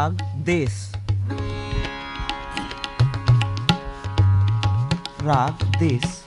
राग देश, राग देश।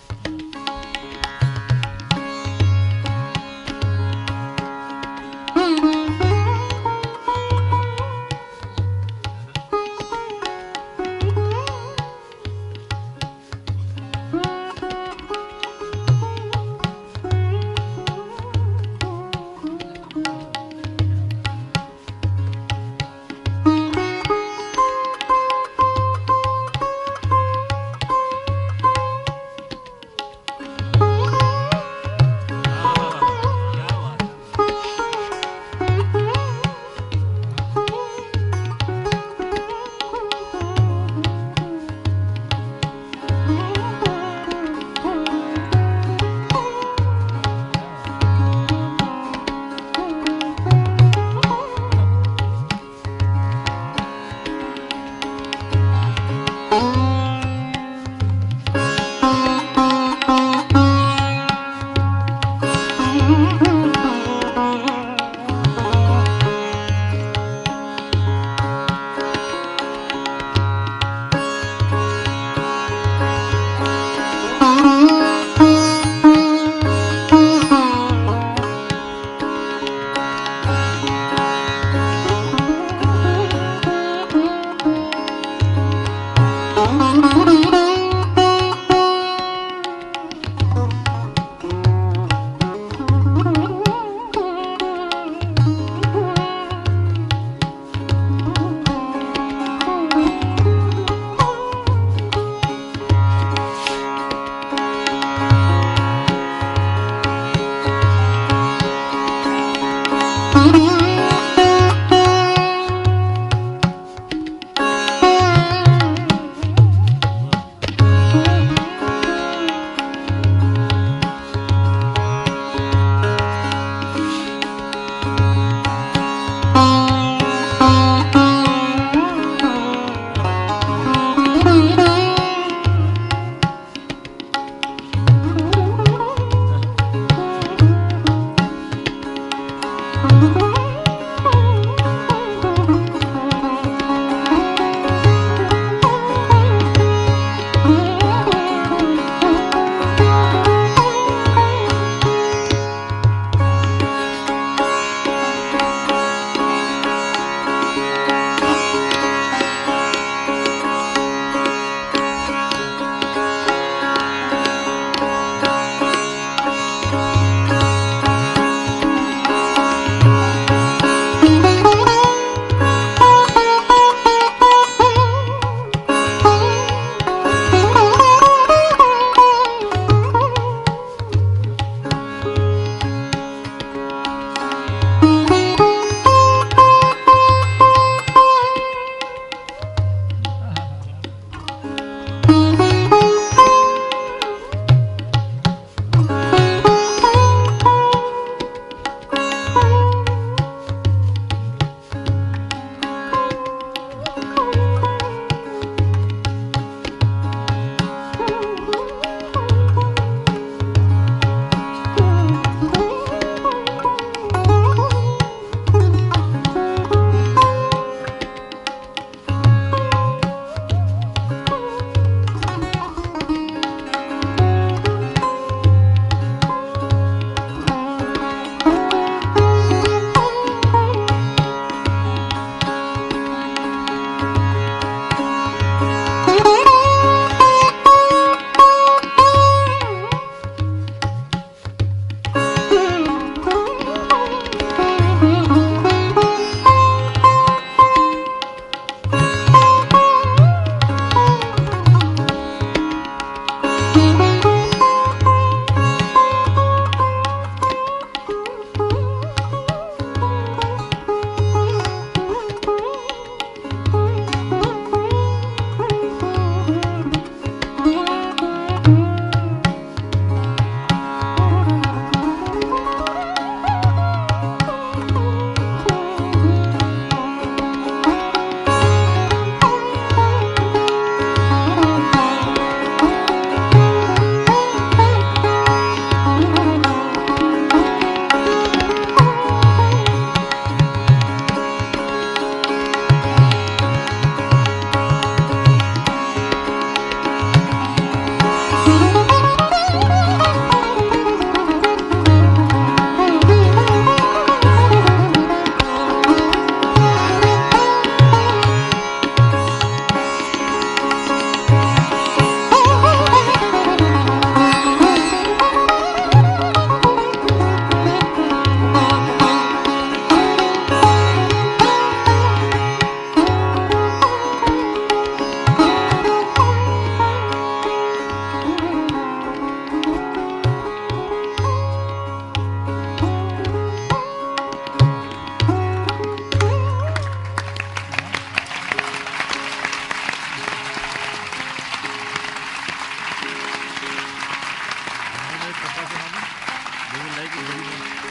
They will like it very much.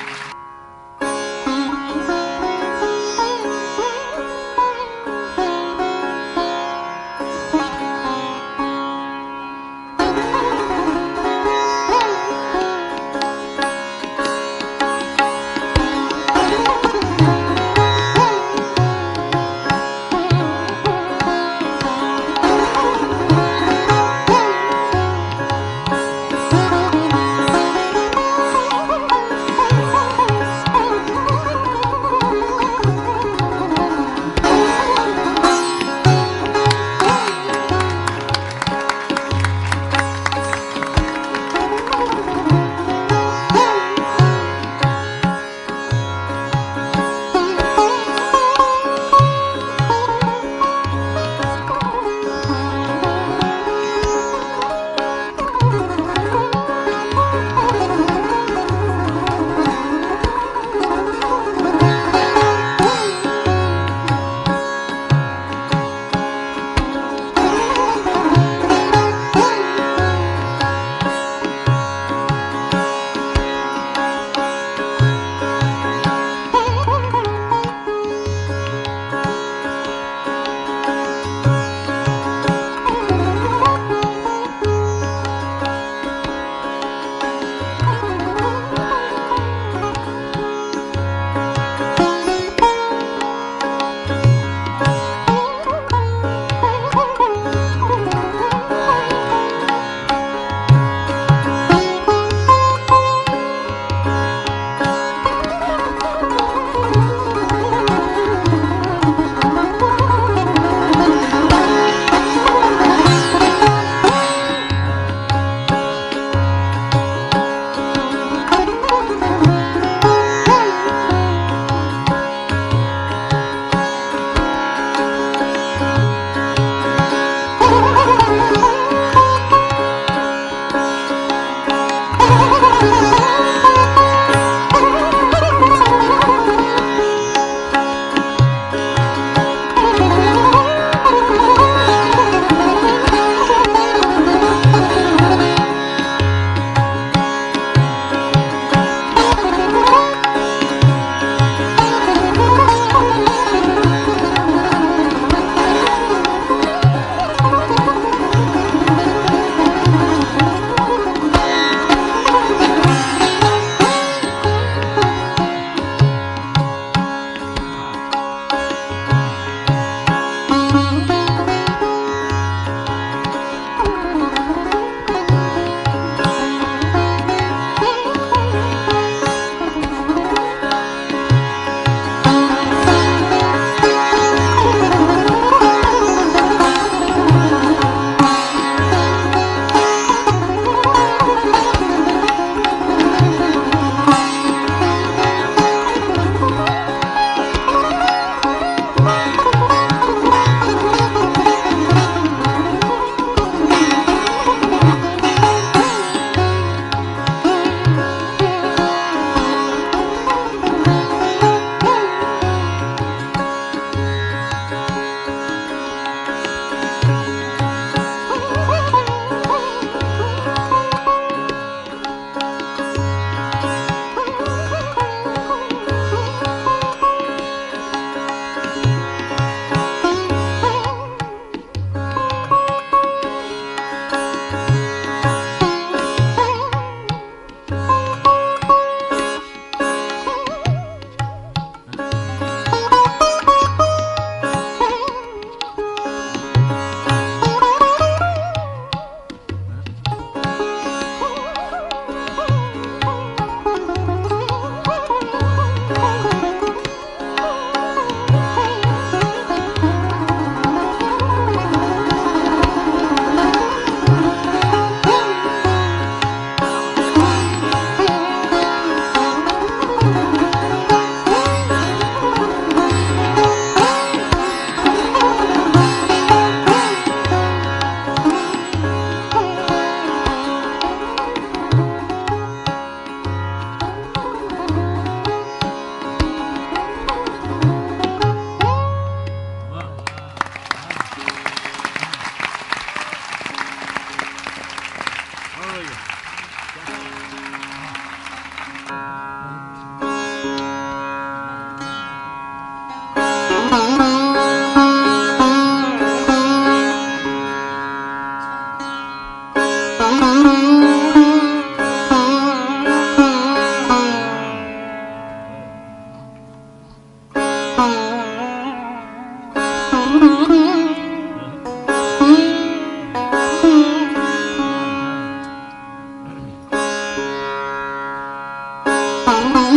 Thank you.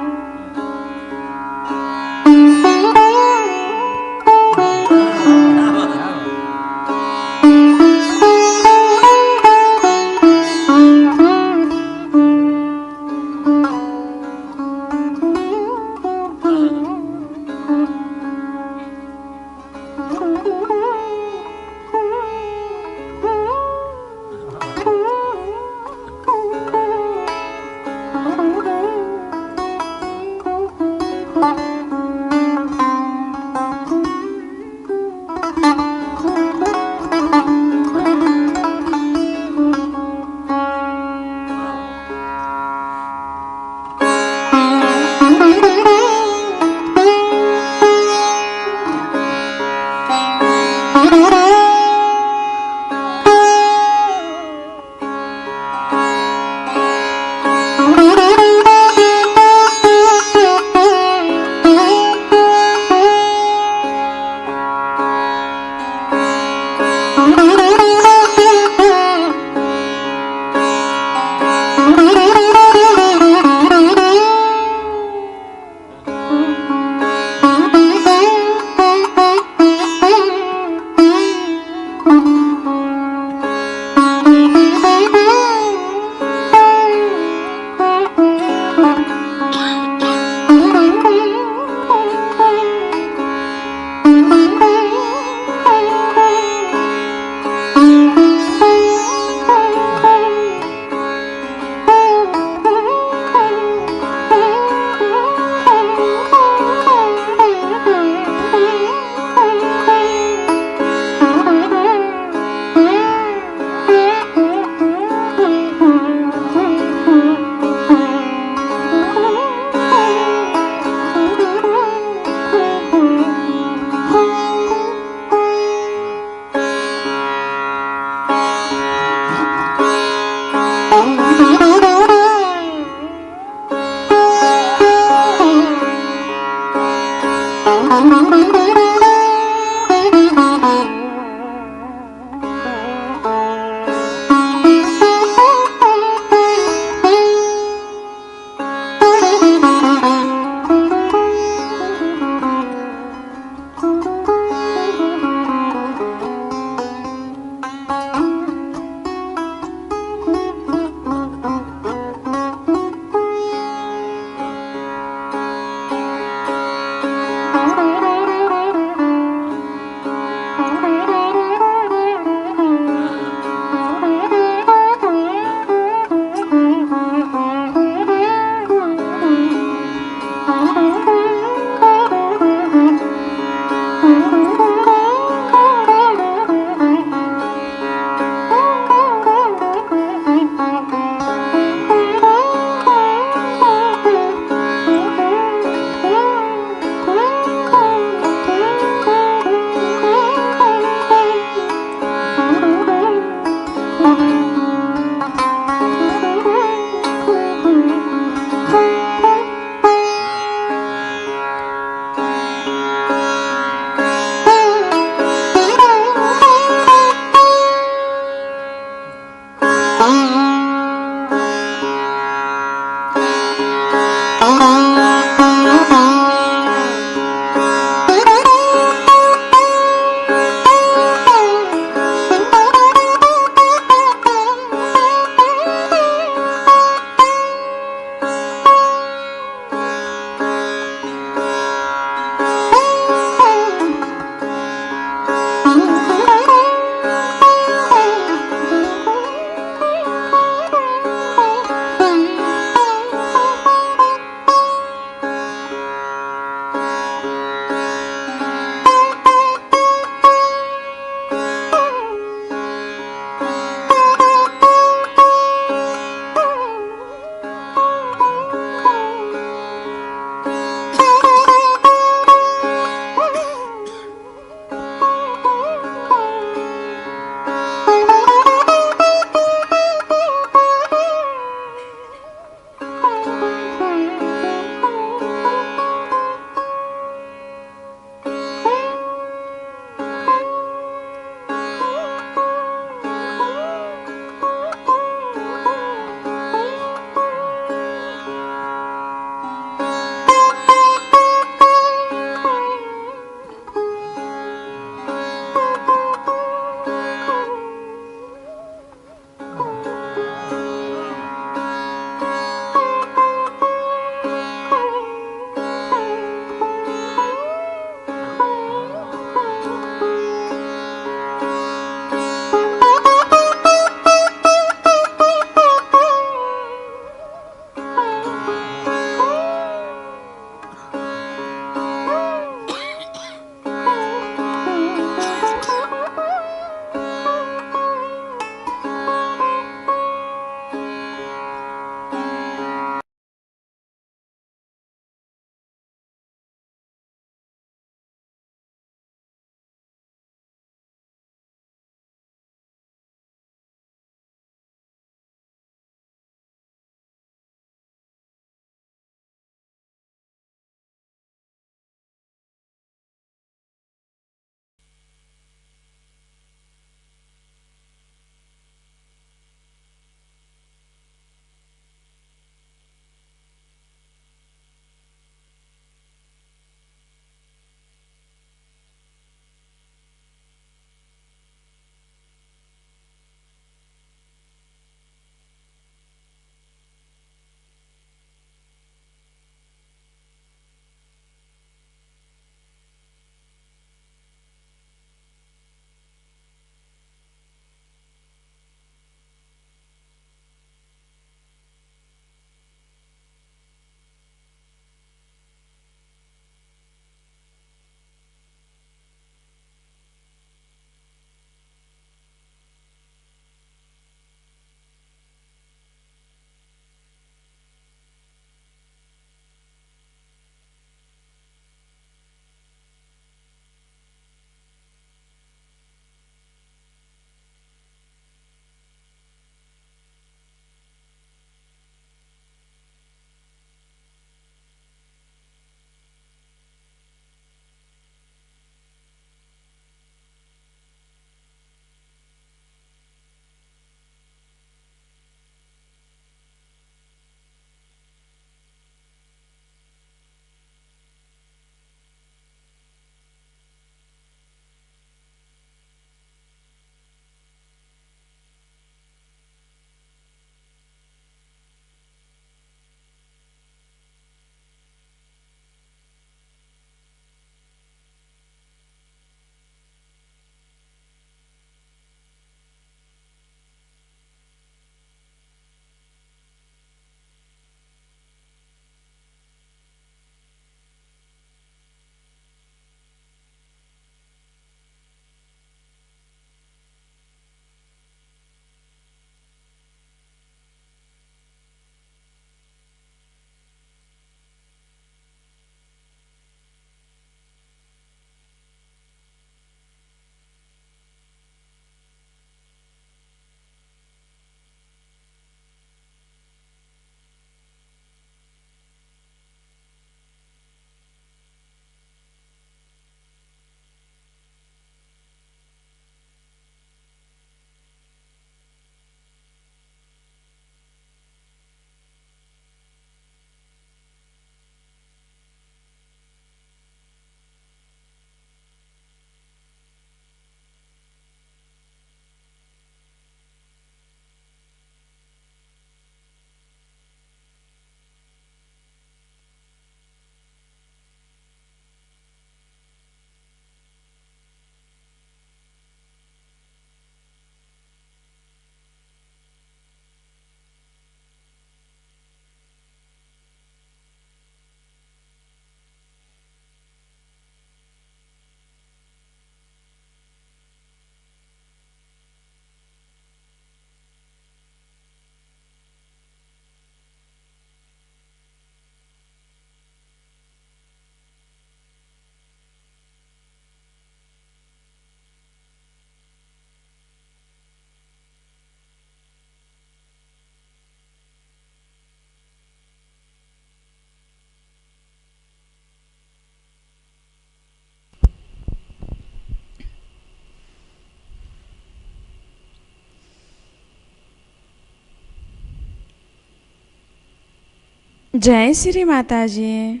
जय श्री माता जी।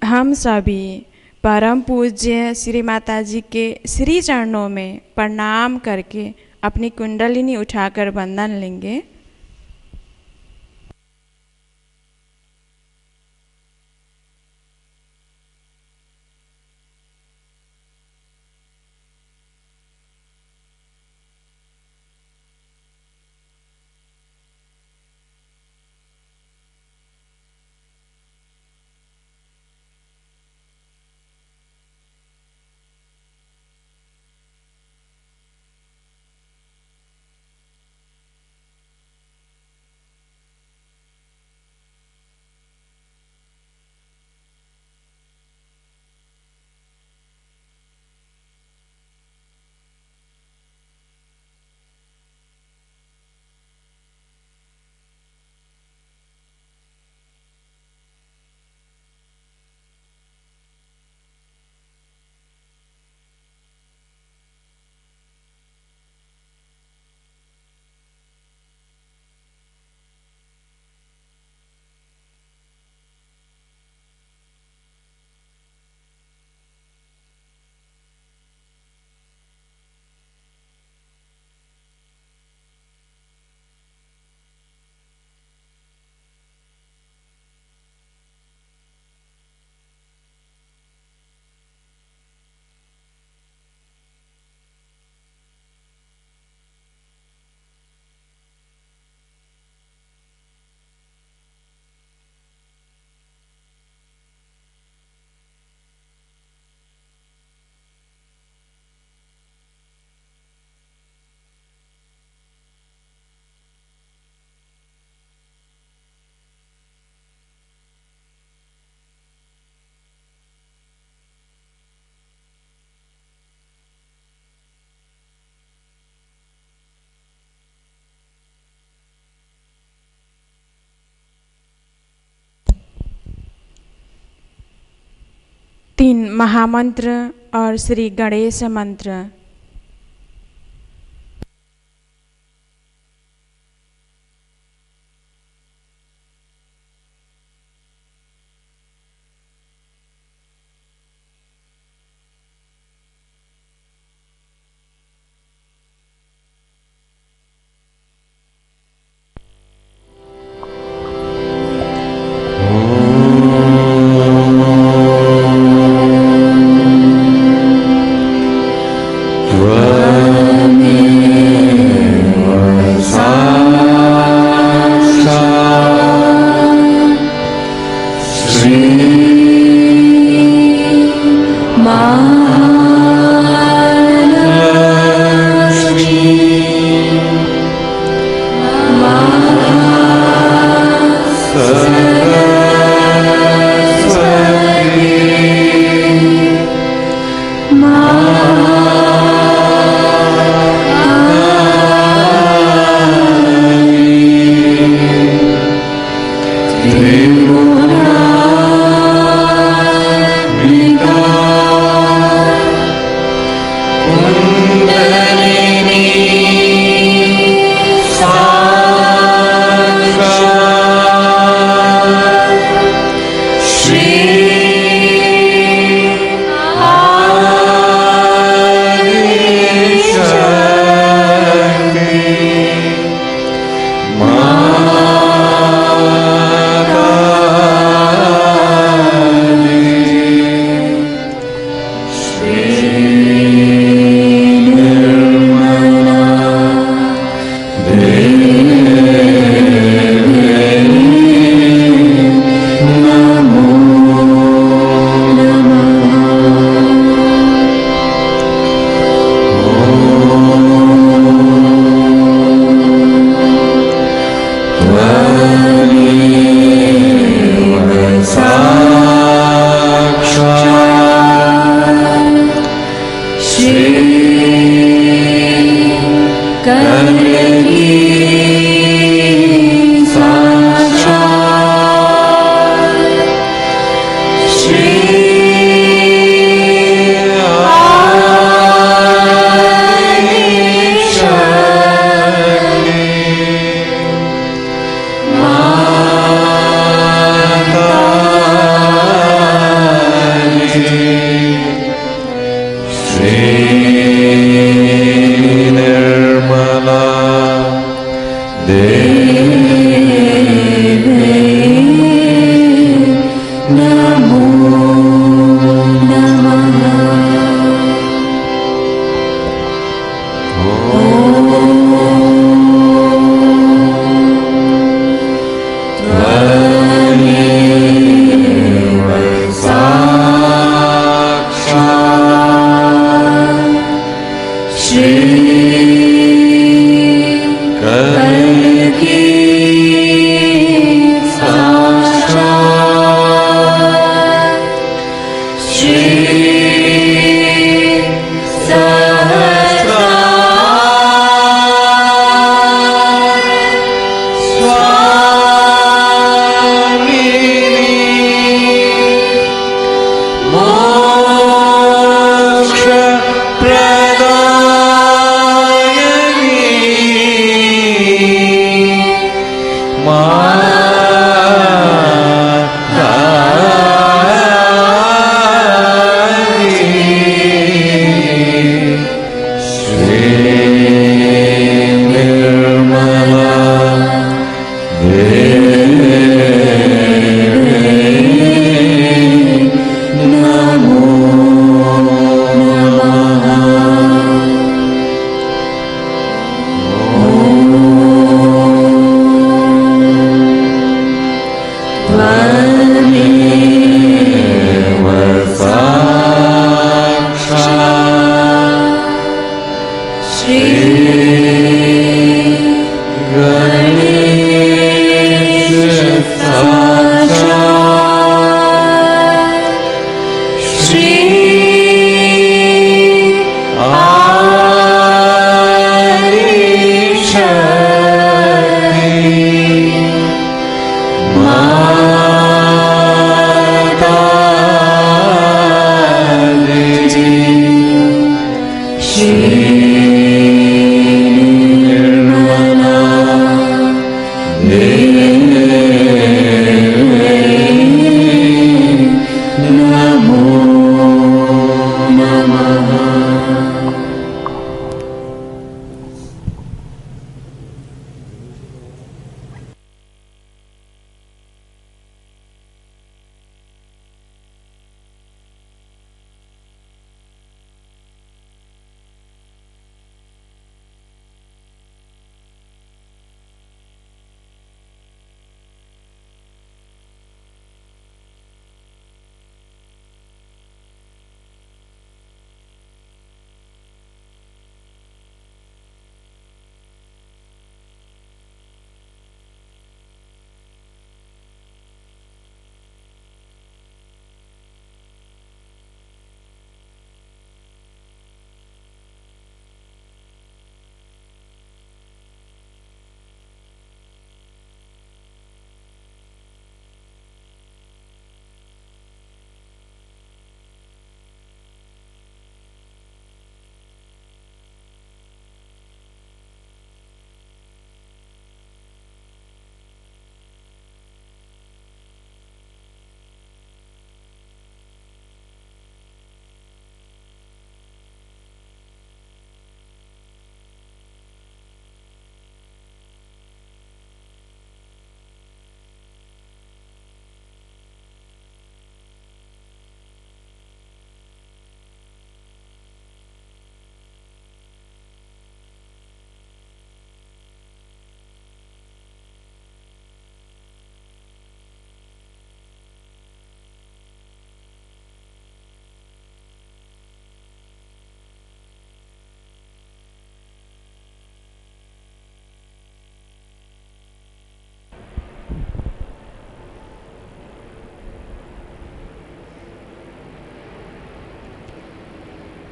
हम सभी परम पूज्य श्री माता जी के श्री चरणों में प्रणाम करके अपनी कुंडलिनी उठाकर वंदन लेंगे। तीन महामंत्र और श्री गणेश मंत्र।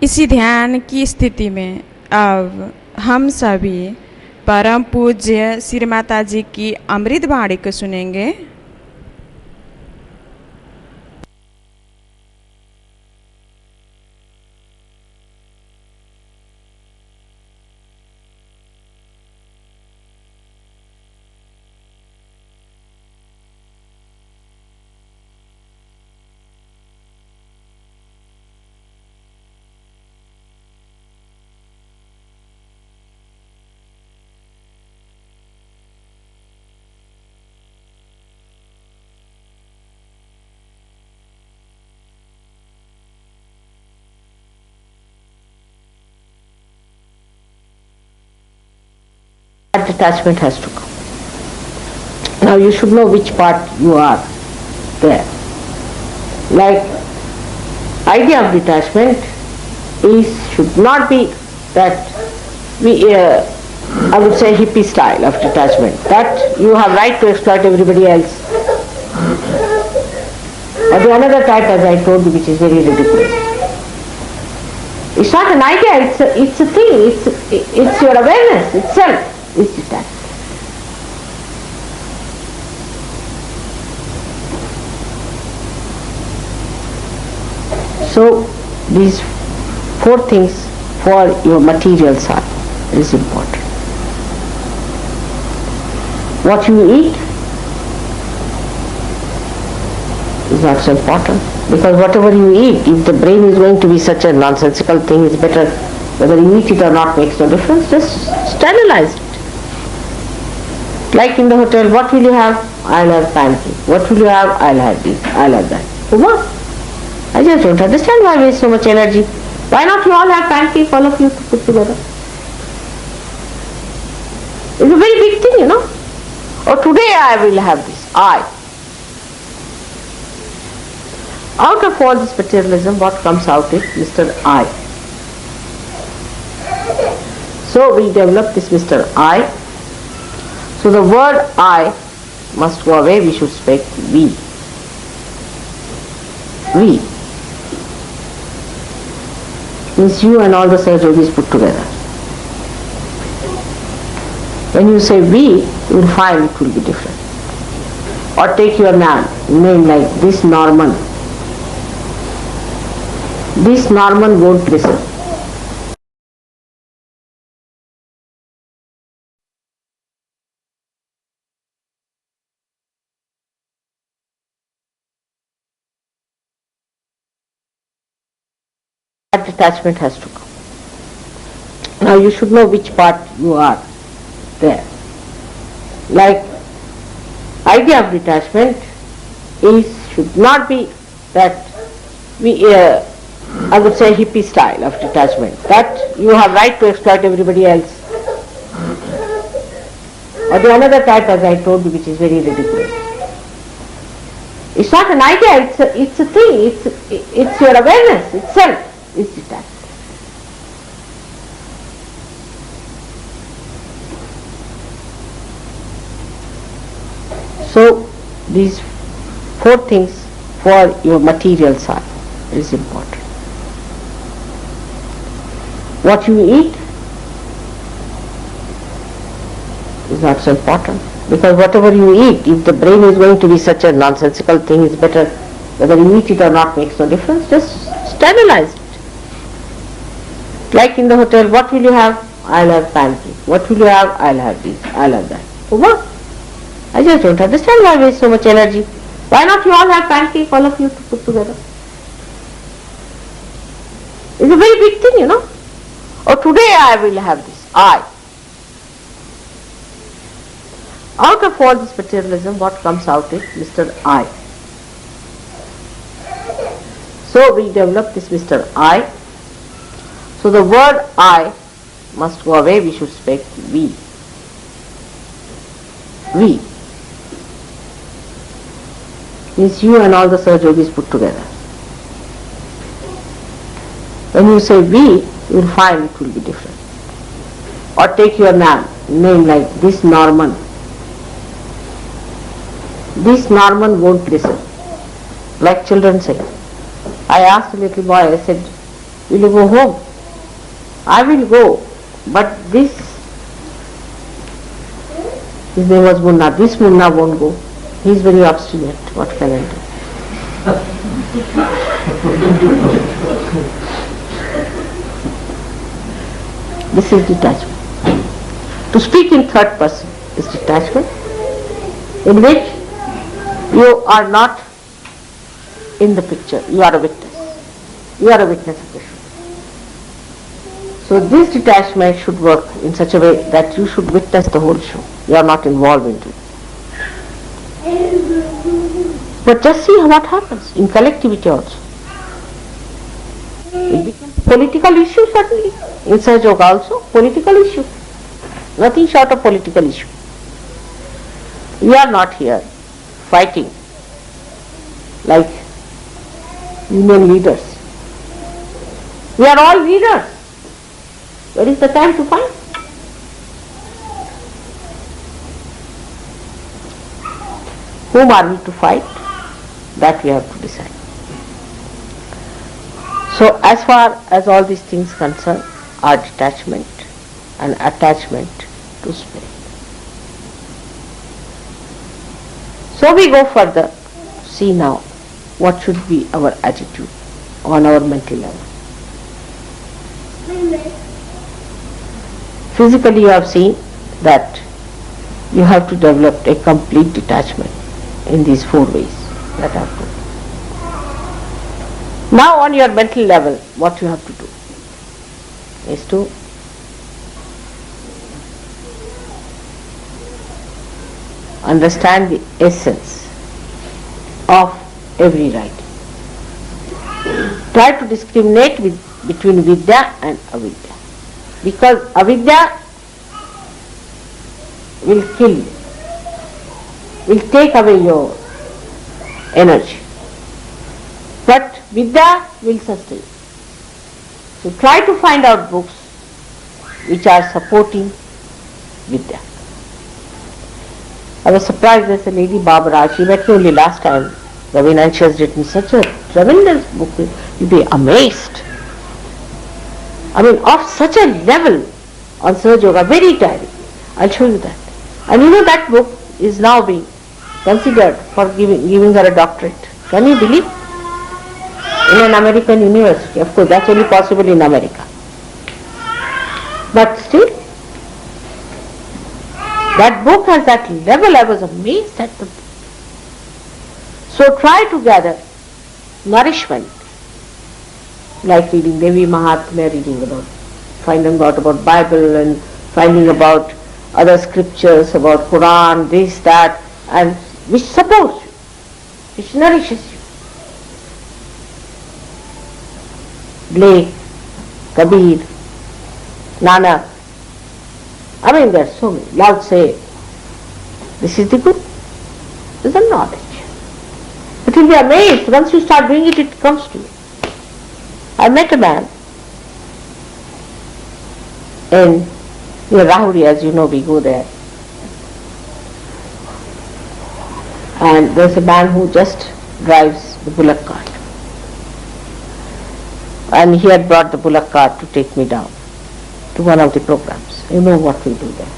इसी ध्यान की स्थिति में अब हम सभी परम पूज्य श्री माता जी की अमृत वाणी को सुनेंगे। That detachment has to come. Now you should know which part you are there. Like, idea of detachment should not be that I would say hippie style of detachment, that you have right to exploit everybody else. Or the another type, as I told you, which is very ridiculous. It's not an idea, it's a thing, it's your awareness itself is detached. So these 4 things for your material side is important. What you eat is not so important, because whatever you eat, if the brain is going to be such a nonsensical thing, it's better whether you eat it or not makes no difference, just sterilize it. Like in the hotel, what will you have? I'll have pancake. What will you have? I'll have this, I'll have that. So what? I just don't understand why waste so much energy. Why not you all have pancake, all of you to put together? It's a very big thing, you know. Or today I will have this, Out of all this materialism, what comes out is Mr. I. So we develop this Mr. I. So the word I must go away, we should speak we. We means you and all the Sahajogis put together. When you say we, you will find it will be different. Or take your name like this Norman. This Norman won't listen. That detachment has to come. Now you should know which part you are there. Like idea of detachment should not be that we I would say hippie style of detachment, that you have right to exploit everybody else. Or the another type, as I told you, which is very ridiculous. It's not an idea, it's a thing, it's your awareness itself is detached. So these 4 things for your material side is important. What you eat is not so important, because whatever you eat, if the brain is going to be such a nonsensical thing, it's better whether you eat it or not makes no difference, just sterilize it. Like in the hotel, what will you have? I'll have pancake. What will you have? I'll have this, I'll have that. So what? I just don't understand why waste so much energy. Why not you all have pancake, all of you to put together? It's a very big thing, you know. Or today I will have this, Out of all this materialism, what comes out is Mr. I. So we develop this Mr. I. So the word I must go away, we should speak we. We means you and all the Sahajogis put together. When you say we, you will find it will be different. Or take your name like this Norman. This Norman won't listen. Like children say. I asked a little boy, I said, will you go home? I will go, but his name was Munna, this Munna won't go. He is very obstinate. What can I do? This is detachment. To speak in third person is detachment, in which you are not in the picture, you are a witness. You are a witness of the show. So this detachment should work in such a way that you should witness the whole show. You are not involved into it. But just see what happens in collectivity also. It becomes a political issue certainly. In Sahajoga also, political issue. Nothing short of political issue. We are not here fighting like union leaders. We are all leaders. Where is the time to fight? Whom are we to fight? That we have to decide. So as far as all these things concern are detachment and attachment to spirit. So we go further, see now what should be our attitude on our mental level. Physically you have seen that you have to develop a complete detachment in these 4 ways that I have told. Now on your mental level, what you have to do is to understand the essence of every writing. Try to discriminate between vidya and avidya, because avidya will kill you, will take away your energy, but vidya will sustain. So try to find out books which are supporting vidya. I was surprised, there's a lady Barbara, she met me only last time, Ravina, and she has written such a tremendous book, you'll be amazed. I mean, of such a level on Sahaja Yoga, very tiring. I'll show you that. And you know that book is now being considered for giving her a doctorate. Can you believe? In an American university. Of course, that's only possible in America. But still, that book has that level. I was amazed at the book. So try to gather nourishment, like reading Devi Mahatmya, reading about, finding out about Bible and finding about other scriptures, about Quran, this, that, and which supports you, which nourishes you. Blake, Kabir, Nanaka, I mean there are so many. Lao Tse, this is the good, this is the knowledge. But you'll be amazed, once you start doing it, it comes to you. I met a man in near Rahuri, as you know, we go there. And there's a man who just drives the bullock cart. And he had brought the bullock cart to take me down to one of the programs. You know what we do there.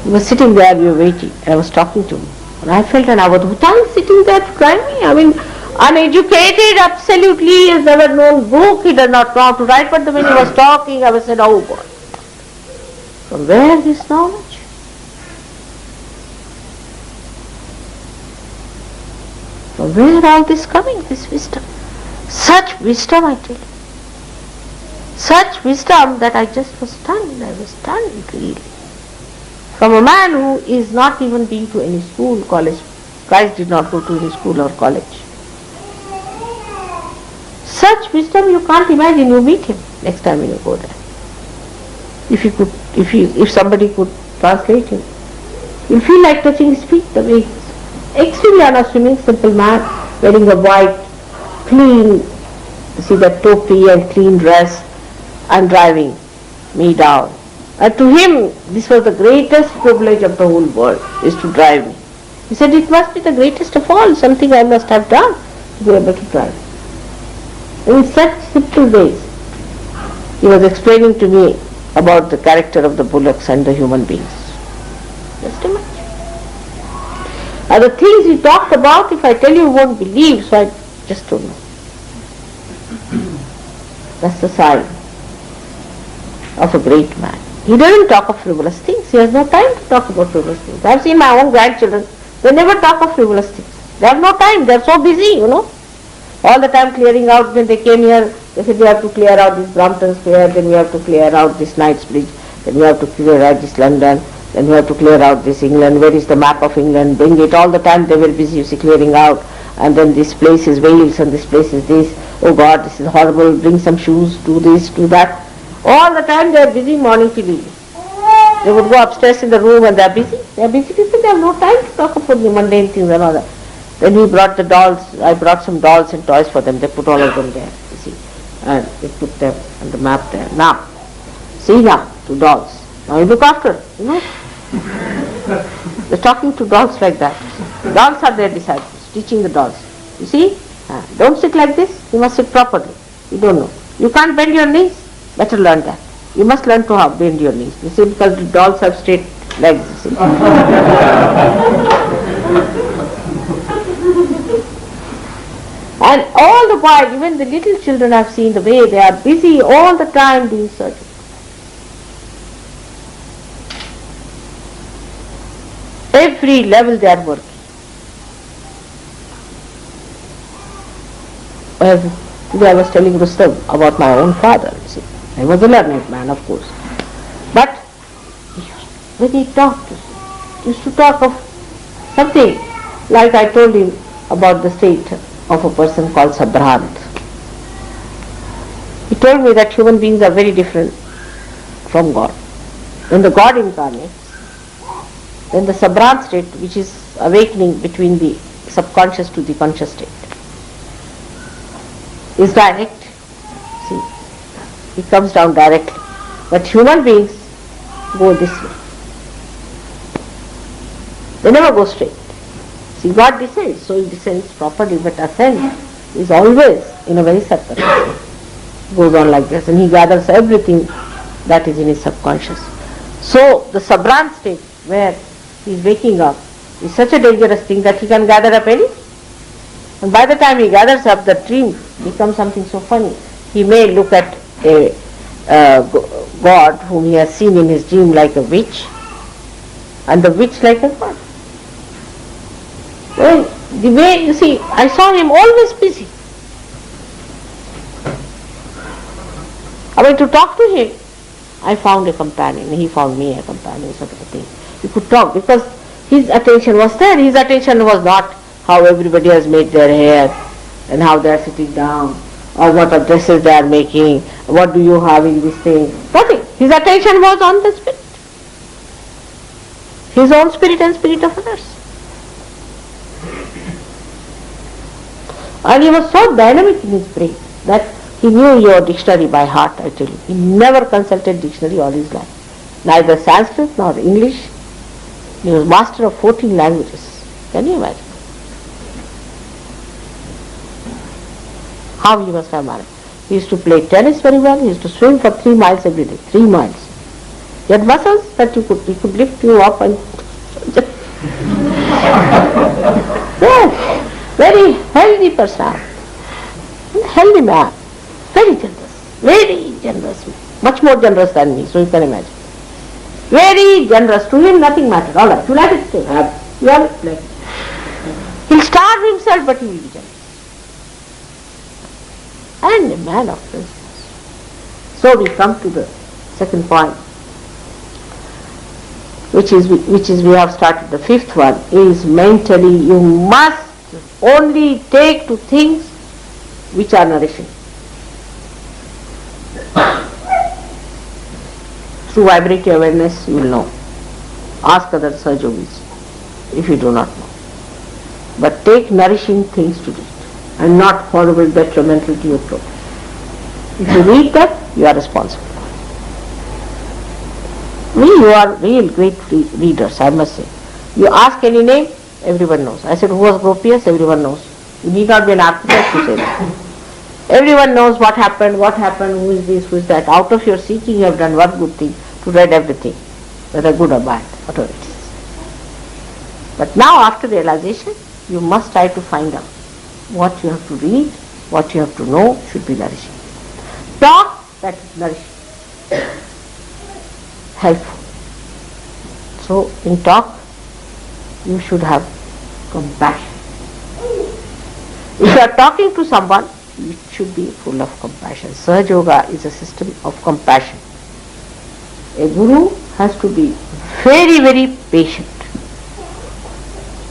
We were sitting there, we were waiting, and I was talking to him. And I felt an avadhuta sitting there to drive me. I mean, uneducated, absolutely, he has never known book, he does not know how to write, but when he was talking, I was said, oh God. From where this knowledge? From where all this coming, this wisdom? Such wisdom, I tell you. Such wisdom that I just was stunned. I was stunned really. From a man who is not even been to any school, college. Christ did not go to any school or college. Such wisdom you can't imagine. You meet him next time when you go there. If somebody could translate him, you'll feel like touching his feet. The way extremely unassuming, simple man, wearing a white, clean, see that topi and clean dress, and driving me down. And to him, this was the greatest privilege of the whole world, is to drive me. He said, it must be the greatest of all, something I must have done to be able to drive. In such simple ways, he was explaining to me about the character of the bullocks and the human beings. Just imagine. And the things he talked about, if I tell you, you won't believe, so I just don't know. That's the sign of a great man. He doesn't talk of frivolous things. He has no time to talk about frivolous things. I have seen my own grandchildren, they never talk of frivolous things. They have no time, they are so busy, All the time clearing out. When they came here, they said, we have to clear out this Brampton Square, then we have to clear out this Knightsbridge, then we have to clear out this London, then we have to clear out this England. Where is the map of England? Bring it. All the time they were busy, clearing out. And then this place is Wales and this place is this. Oh God, this is horrible. Bring some shoes, do this, do that. All the time they are busy morning till evening. They would go upstairs in the room and they are busy. They are busy because they have no time to talk about the mundane things and all that. Then we brought the dolls. I brought some dolls and toys for them. They put all of them there, you see. And we put them on the map there. Now, see now, to dolls. Now you look after, They're talking to dolls like that. Dolls are their disciples, teaching the dolls. You see? Don't sit like this. You must sit properly. You don't know. You can't bend your knees. Better learn that. You must learn to how bend your knees. You see, because the dolls have straight legs. You see. And all the while, even the little children I've seen the way they are busy all the time doing surgery. Every level they are working. Today I was telling Rustam about my own father. You see. I was a learned man, of course. But when he talked, he used to talk of something like I told him about the state of a person called Sabrant. He told me that human beings are very different from God. When the God incarnates, then the Sabrant state, which is awakening between the subconscious to the conscious state, is direct. See, it comes down directly. But human beings go this way. They never go straight. See, God descends, so He descends properly, but ascent is always in a very subtle way. Goes on like this, and He gathers everything that is in His subconscious. So, the Sabrant state, where He is waking up, is such a dangerous thing that He can gather up anything. And by the time He gathers up, the dream becomes something so funny. He may look at a God whom he has seen in his dream like a witch, and the witch like a god. Well, the way, you see, I saw him always busy. I went to talk to him. I found a companion, he found me a companion, sort of a thing. We could talk because his attention was there. His attention was not how everybody has made their hair and how they are sitting down, or what are dresses they are making, what do you have in this thing. Nothing. His attention was on the spirit. His own spirit and spirit of others. And he was so dynamic in his brain that he knew your dictionary by heart, I tell you. He never consulted dictionary all his life. Neither Sanskrit nor English. He was master of 14 languages. Can you imagine? How he must have managed. He used to play tennis very well. He used to swim for 3 miles every day. 3 miles. He had muscles that he could lift you up and yeah, very healthy person. Healthy man. Very generous. Much more generous than me, so you can imagine. Very generous. To him nothing mattered. All right, you let it stay. You have it. Like, he'll starve himself, but he will be generous. And a man of business. So we come to the second point, which is we have started. The fifth one is mentally you must only take to things which are nourishing. Through vibratory awareness you will know. Ask other Sahaj yogis if you do not know. But take nourishing things to do and not horrible detrimental to your progress. If you read that, you are responsible. You are real great readers, I must say. You ask any name, everyone knows. I said, who was Gropius? Everyone knows. You need not be an architect to say that. Everyone knows what happened, who is this, who is that. Out of your seeking, you have done one good thing, to read everything, whether good or bad, whatever it is. But now, after realization, you must try to find out what you have to read, what you have to know should be nourishing. Talk that is nourishing, helpful. So, in talk, you should have compassion. If you are talking to someone, it should be full of compassion. Sahaj Yoga is a system of compassion. A guru has to be very, very patient.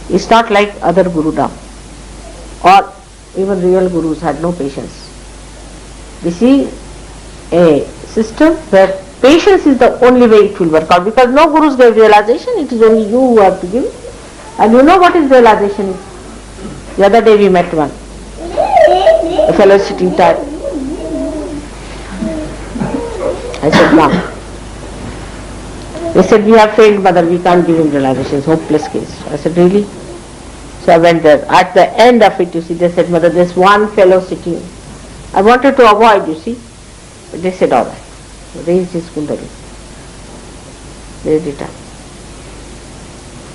It's not like other Gurudam or even real gurus had no patience. This is a system where patience is the only way it will work out, because no gurus gave realization, it is only you who have to give it. And you know what is realization is? The other day we met one. A fellow sitting tight. I said, no. They said, we have failed mother, we can't give him realization, it's a hopeless case. I said, really? So I went there. At the end of it, you see, they said, Mother, there's one fellow sitting. I wanted to avoid, you see. But they said, all right. So raised his kundalini. Raised it up.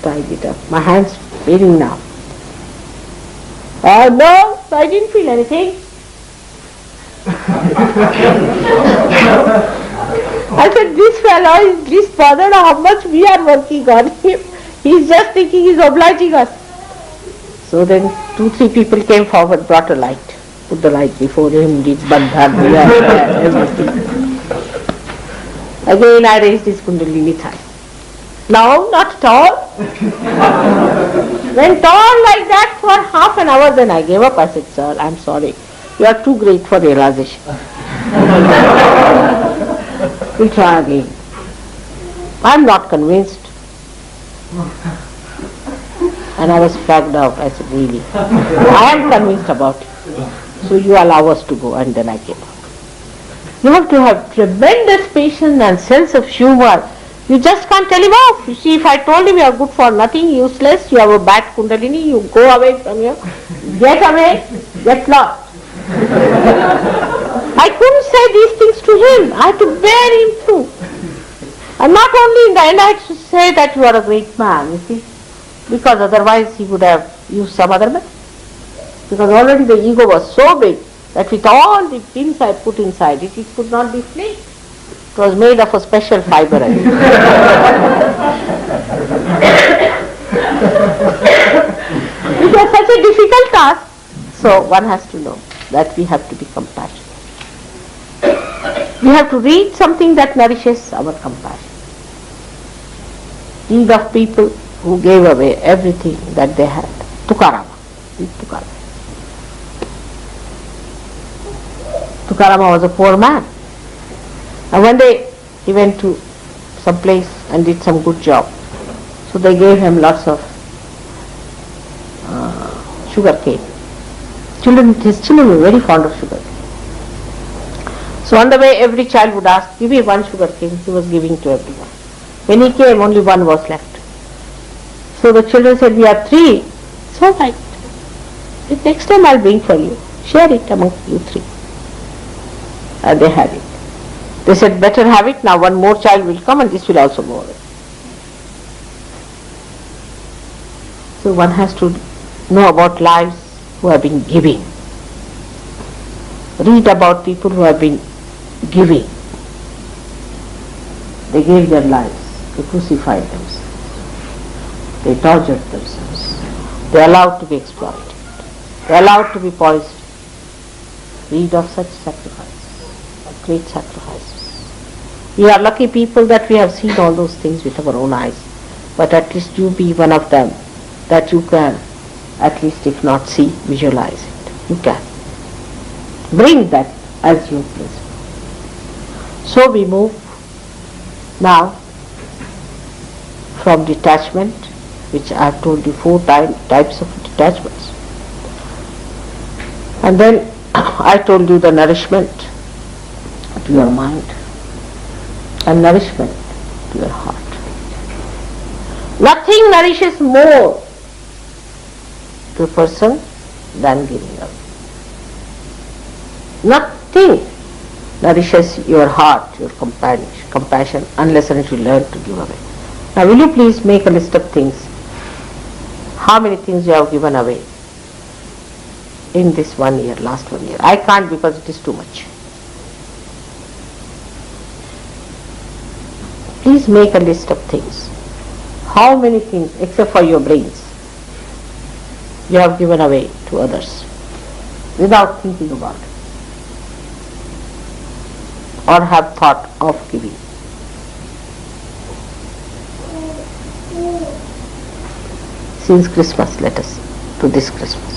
Tied it up. My hand's paining now. Oh no, I didn't feel anything. I said, this fellow is least bothered how much we are working on him. He's just thinking he's obliging us. So then 2-3 people came forward, brought a light. Put the light before him, did bandhan, everything. Again I raised his kundalini thigh. No, not at all. Went on like that for half an hour, then I gave up. I said, sir, I'm sorry. You are too great for realization. We'll try again. I'm not convinced. And I was fagged out. I said, really? I am convinced about it. So you allow us to go, and then I gave up. You have to have tremendous patience and sense of humor. You just can't tell him off. You see, if I told him you are good for nothing, useless, you have a bad kundalini, you go away from here, get away, get lost. I couldn't say these things to him. I had to bear him through. And not only in the end, I had to say that you are a great man, you see, because otherwise he would have used some other method. Because already the ego was so big that with all the pins I put inside it, it could not be flayed. It was made of a special fiber. It was such a difficult task. So one has to know that we have to be compassionate. We have to read something that nourishes our compassion. Read of people who gave away everything that they had. Tukarama. Read Tukarama. Tukarama was a poor man. And one day he went to some place and did some good job. So they gave him lots of sugar cane. His children were very fond of sugar cane. So on the way every child would ask, give me one sugar cane. He was giving to everyone. When he came, only one was left. So the children said, we have 3. It's all right. Next time I'll bring for you. Share it among you 3. And they had it. They said, better have it, now one more child will come and this will also go away. So one has to know about lives who have been giving. Read about people who have been giving. They gave their lives, they crucified themselves, they tortured themselves, they allowed to be exploited, they allowed to be poisoned. Read of such sacrifices, of great sacrifices. We are lucky people that we have seen all those things with our own eyes, but at least you be one of them, that you can, at least if not see, visualize it. You can. Bring that as your principle. So we move now from detachment, which I have told you 4 types of detachments. And then I told you the nourishment to your mind and nourishment to your heart. Nothing nourishes more to a person than giving up. Nothing nourishes your heart, your compassion, unless and until you learn to give away. Now will you please make a list of things, how many things you have given away in this 1 year, last 1 year. I can't because it is too much. Please make a list of things. How many things, except for your brains, you have given away to others without thinking about it or have thought of giving. Since Christmas, let us to this Christmas.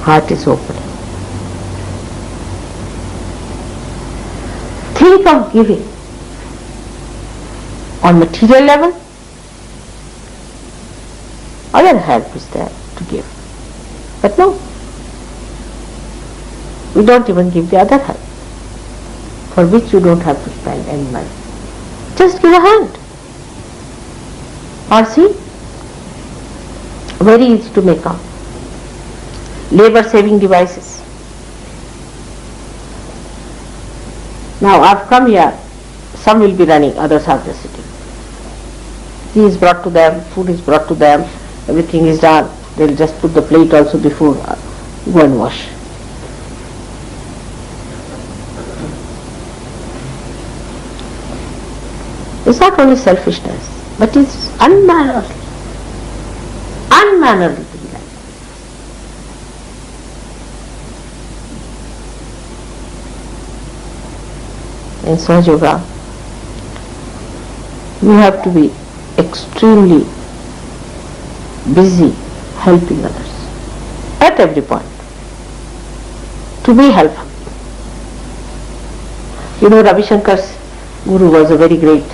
Heart is open. Think of giving on material level. Other help is there to give. But no, we don't even give the other help, for which you don't have to spend any money. Just give a hand. Or see, very easy to make out. Labor saving devices. Now I've come here, some will be running, others are just sitting. Tea is brought to them, food is brought to them, everything is done. They'll just put the plate also before, go and wash. It's not only selfishness, but it's unmannerly. Unmannerly to be like that. In Sahaja Yoga, you have to be extremely busy helping others at every point. To be helpful. You know, Ravi Shankar's guru was a very great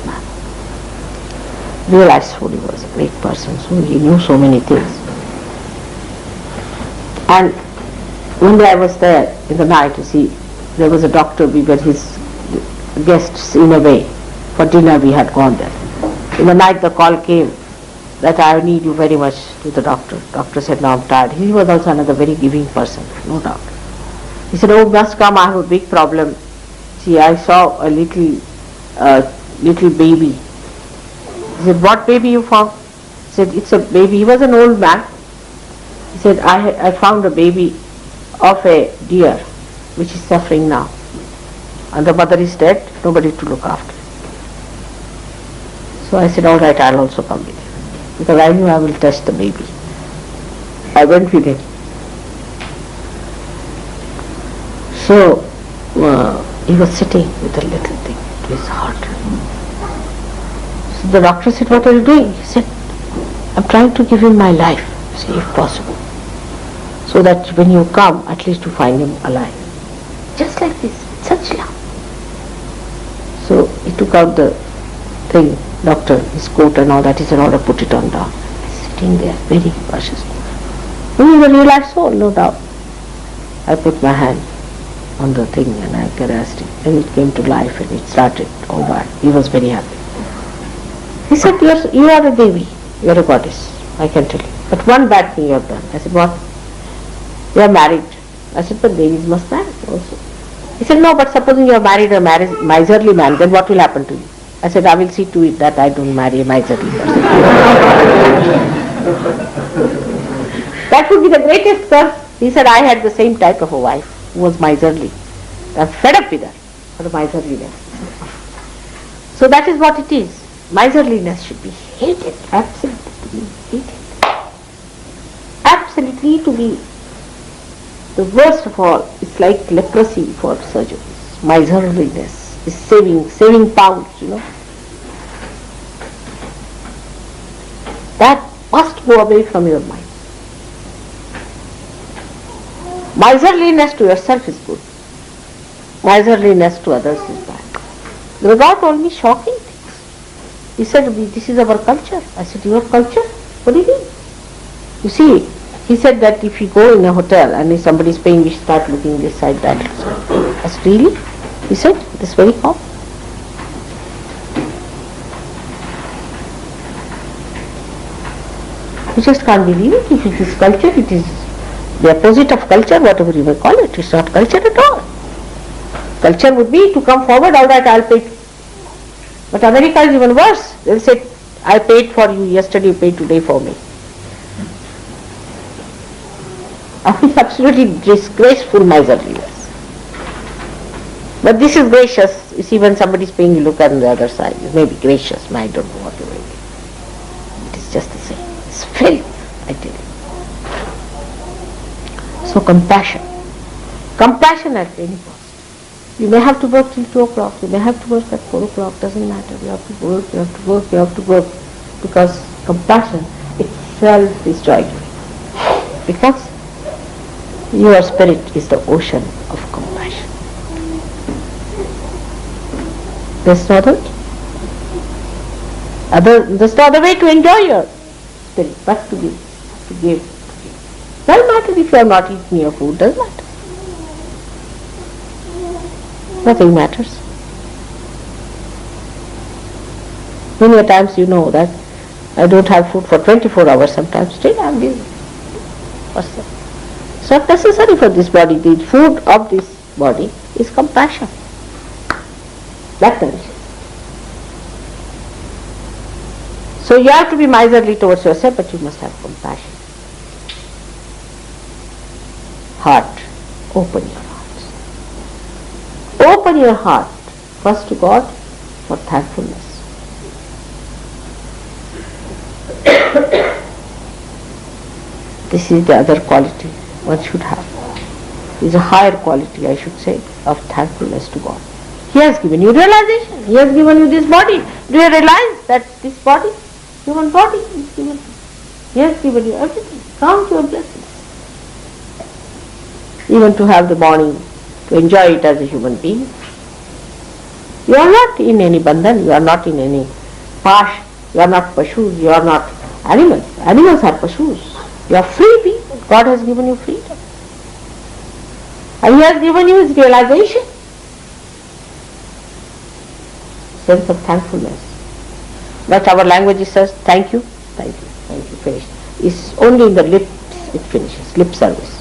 man. Realized fully he was a great person, so he knew so many things. And one day I was there in the night, you see, there was a doctor, we were his guests in a way. For dinner we had gone there. In the night the call came that I need you very much to the doctor. Doctor said, no, I'm tired. He was also another very giving person, no doubt. He said, oh, must come, I have a big problem. See, I saw a little baby. He said, what baby you found? He said, it's a baby. He was an old man. He said, I found a baby of a deer which is suffering now. And the mother is dead, nobody to look after. So I said, all right, I'll also come with you. Because I knew I will test the baby. I went with him. So he was sitting with a little thing to his heart. So the doctor said, what are you doing? He said, I'm trying to give him my life, see, if possible. So that when you come, at least to find him alive. Just like this, such love. So he took out the thing, doctor, his coat and all that. He said, all right, put it on down. Sitting there, very cautious. He was a realized soul, no doubt. I put my hand on the thing and I caressed it. And it came to life and it started all that. He was very happy. He said, you are a Devi, you are a goddess, I can tell you. But one bad thing you have done. I said, what? You are married. I said, but Devis must marry also. He said, no, but supposing you are married a miserly man, then what will happen to you? I said, I will see to it that I don't marry a miserly person. That would be the greatest curse. He said, I had the same type of a wife who was miserly. I'm fed up with her for the miserliness. So that is what it is. Miserliness should be hated, absolutely to be hated. Absolutely to be the worst of all. It's like leprosy for surgeons. Miserliness is saving pounds, you know. That must go away from your mind. Miserliness to yourself is good. Miserliness to others is bad. The God told me shocking things. He said, this is our culture. I said, your culture? What do you mean? You see, he said that if you go in a hotel and if somebody is paying, we start looking this side, that side. I said, really? He said, this is very common. You just can't believe it. If it is culture, it is the opposite of culture, whatever you may call it. It's not culture at all. Culture would be to come forward, all right, I'll pay. But America is even worse. They'll say, I paid for you yesterday, you paid today for me. Absolutely disgraceful miserliness. But this is gracious. You see, when somebody is paying, you look at the other side. You may be gracious, I don't know what you may be. It is just the same. It's filth, I tell you. So compassion. Compassion at any cost. You may have to work till 2 o'clock, you may have to work at 4 o'clock, doesn't matter. You have to work, you have to work, you have to work. Because compassion itself is joy giving. Because your spirit is the ocean of compassion. There's no other way to enjoy your spirit, but to give, to give. Doesn't matter if you are not eating your food, doesn't matter. Nothing matters. Many a times you know that I don't have food for 24 hours sometimes, still I am busy. What's that? It's not necessary for this body. The food of this body is compassion. That nourishes. So you have to be miserly towards yourself, but you must have compassion. Heart. Open your heart. Open your heart first to God for thankfulness. This is the other quality one should have. It is a higher quality, I should say, of thankfulness to God. He has given you realization. He has given you this body. Do you realize that this body, human body, is given? He has given you everything. Count your blessings. Even to have the morning, to enjoy it as a human being. You are not in any bandhan, you are not in any pash, you are not pashus, you are not animals. Animals are pashus. You are free being. God has given you freedom. And He has given you His realization. Sense of thankfulness. But our language says, thank you, finished. It's only in the lips it finishes, lip service.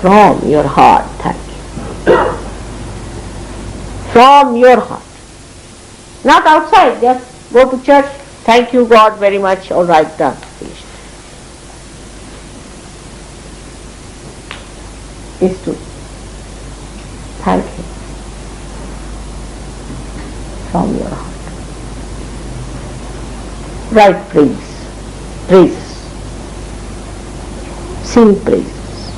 From your heart, thank you. From your heart. Not outside, just go to church, thank you God very much, all right, done, finished. Is to thank Him from your heart. Write praises, sing praises,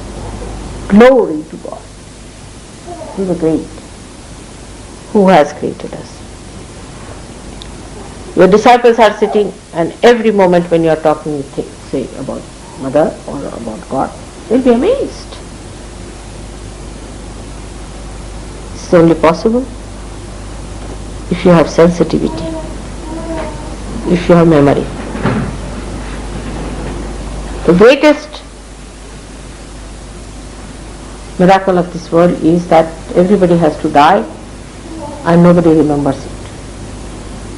glory to God, to the great who has created us. Your disciples are sitting, and every moment when you are talking, you think, say about Mother or about God, they'll be amazed. It's only possible if you have sensitivity, if you have memory. The greatest miracle of this world is that everybody has to die and nobody remembers it.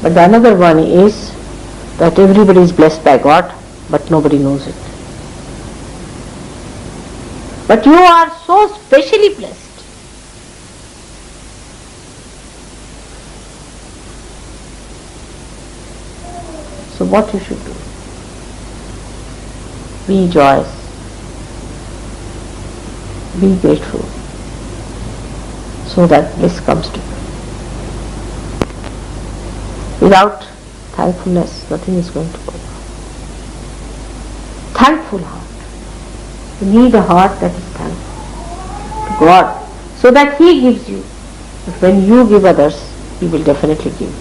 But the another one is that everybody is blessed by God, but nobody knows it. But you are so specially blessed. So what you should do? Be joyous. Be grateful. So that bliss comes to you. Without thankfulness, nothing is going to go. Thankful heart. You need a heart that is thankful to God, so that He gives you. But when you give others, He will definitely give.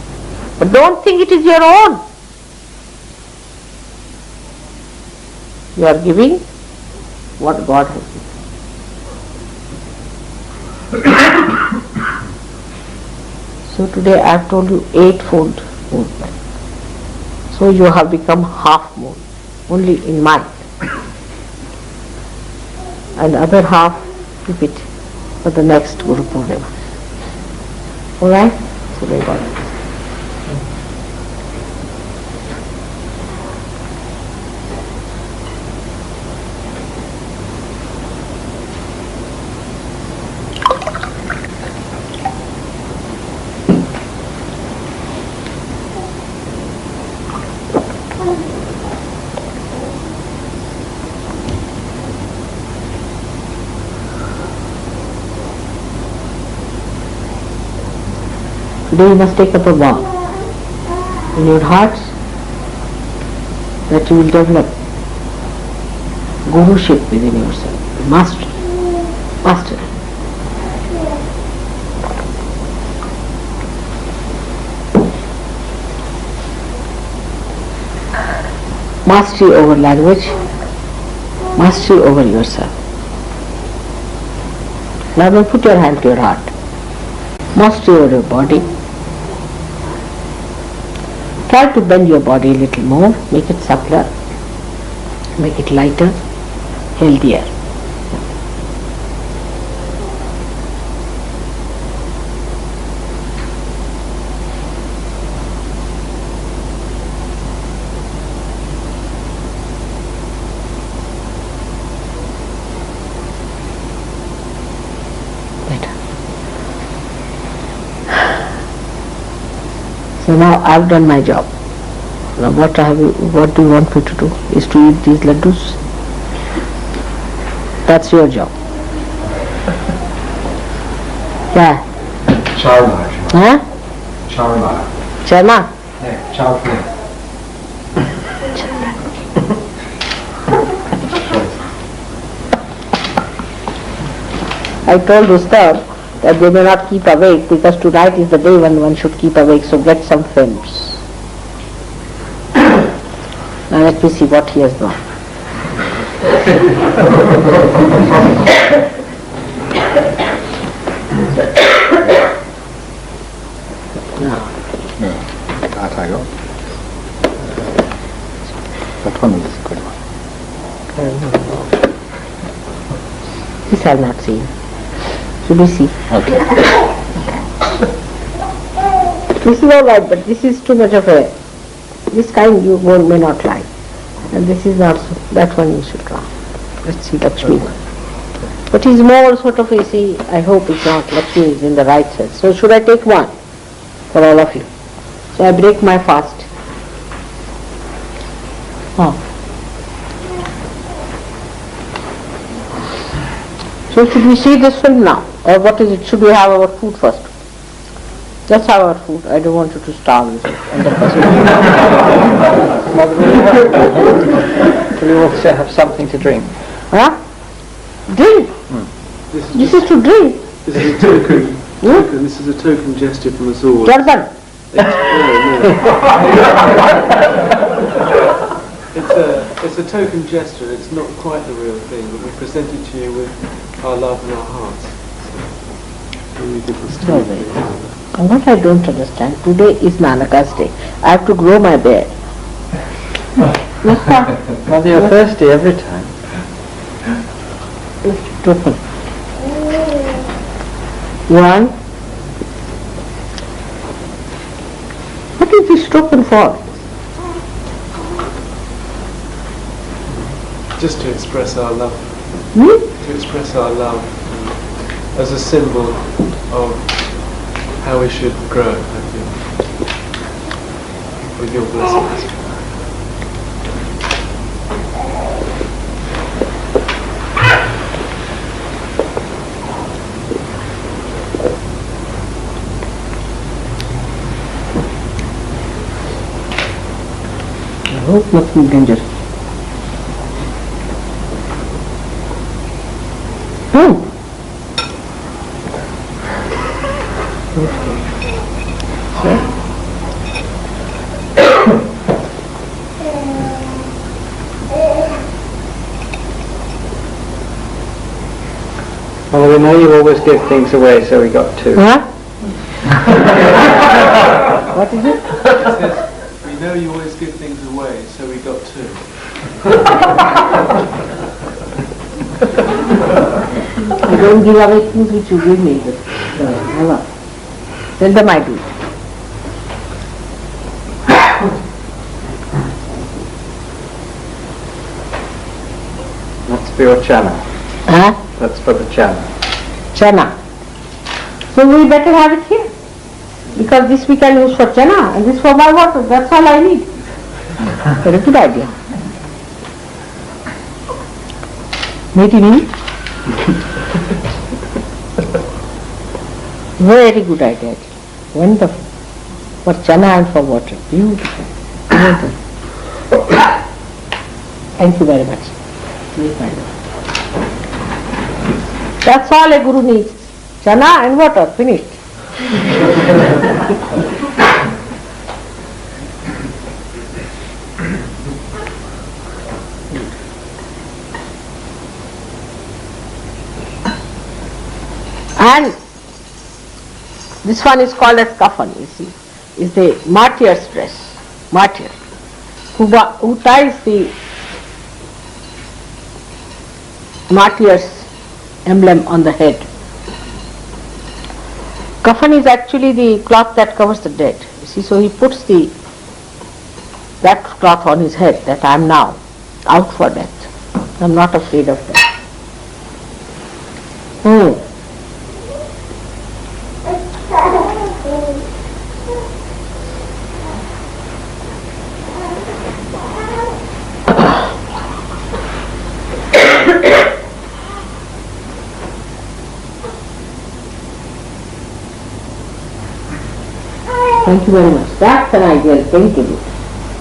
But don't think it is your own. You are giving what God has given. So today I have told you eightfold movement. So you have become half moon, only in mind. And the other half, keep it for the next Guru Purnima. Alright? So may God bless. Today you must take up a vow in your hearts that you will develop guruship within yourself, mastery. Mastery over language, mastery over yourself. Now put your hand to your heart. Mastery over your body. Try to bend your body a little more, make it suppler, make it lighter, healthier. So now I've done my job. Now what do you want me to do? Is to eat these laddus? That's your job. Yeah. Charma. Huh? Charma. Charma? Yeah, chocolate. I told Ustad that they may not keep awake because tonight is the day when one should keep awake, so get some films. Now let me see what he has done. That one is a good one. This I have not seen. Should we see? Okay. This is all right, but this is too much of a... This kind you may not like. And this is not so. That one you should try. Let's see Lakshmi. But he's more sort of, you see, I hope it's not. Lakshmi is in the right sense. So should I take one for all of you? So I break my fast. Oh. So should we see this film now? Or what is it? Should we have our food first? Let's have our food. I don't want you to starve. Will you also have something to drink? Huh? Drink? This is to drink. This is a token. This is a token gesture from us all. Jordan. It's a token gesture. It's not quite the real thing, but we present it to you with our love and our hearts. Only difference to And what I don't understand, today is Nanaka's day. I have to grow my beard. Well, you're thirsty every time. Open. One. What is this open for? just to express our love. Hmm? To express our love as a symbol of how we should grow, I think, with your blessings. I hope nothing dangerous. Well, we know you always give things away, so we got two. Huh? What is it? It says, we know you always give things away, so we got two. I don't give away things which you give me. Never. Tell them I do. That's for your chana. Huh? That's for the chana. Chana. So we better have it here. Because this we can use for chana and this for my water. That's all I need. Very good idea. Meeting in? Very good idea. Wonderful. For chana and for water. Beautiful. Wonderful. Thank you very much. That's all a guru needs. Chana and water. Finished. And this one is called as kafan, you see, is the martyr's dress, martyr, who ties the martyr's emblem on the head. Kafan is actually the cloth that covers the dead, you see, so he puts that cloth on his head, that I am now out for death. I am not afraid of death. Thank you very much. That's an ideal thing to do.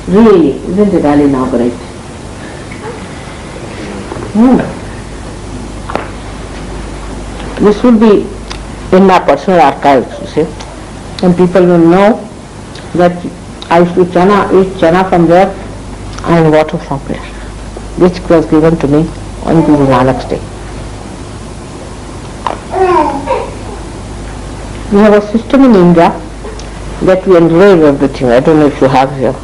Really, isn't it, Ali Nagaraj? This will be in my personal archives, you see, and people will know that I used to eat chana from there and water from there, which was given to me on Guru Nanak's day. We have a system in India that we engrave everything. I don't know if you have here.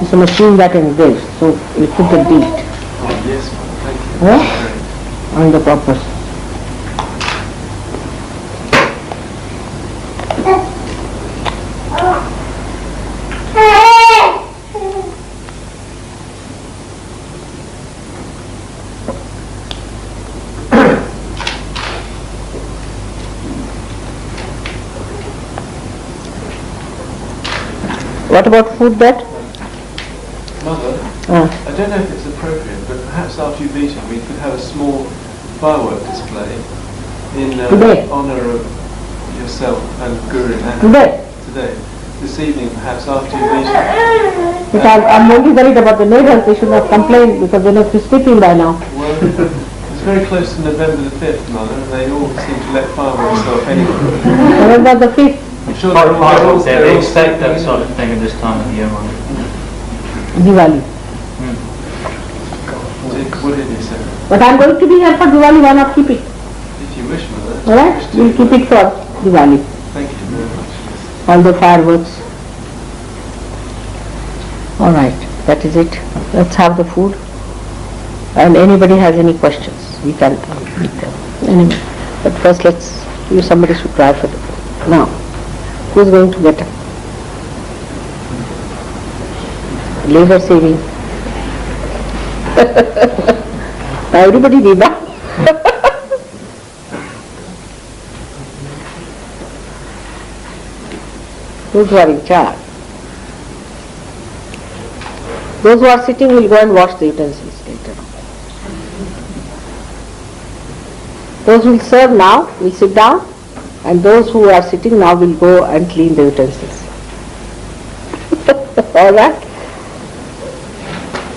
It's a machine that engraves, so you put the date. Oh, yes, thank you. On the purpose. What about food that? Mother, I don't know if it's appropriate, but perhaps after you've eaten we could have a small firework display in honour of yourself and Guru Nanaka. Today. This evening, perhaps after you've eaten. But I'm only worried about the neighbors. They should not complain because they must be sleeping by now. Well, it's very close to November the 5th, Mother, and they all seem to let fireworks off anyway. November the 5th? I'm sure they expect that sort of thing at this time of the year, Mother. Diwali. What did you say? But I'm going to be here for Diwali, why not keep it? If you wish, Mother. Alright, we'll keep it for Diwali. Thank you very much. All the fireworks. Alright, that is it. Let's have the food. And anybody has any questions, we can meet them. Anyway, but first somebody should try for the food. Now, who's going to get it? Labor saving. Now everybody did that. Those who are in charge. Those who are sitting will go and wash the utensils later on. Those who will serve now will sit down, and those who are sitting now will go and clean the utensils. All right?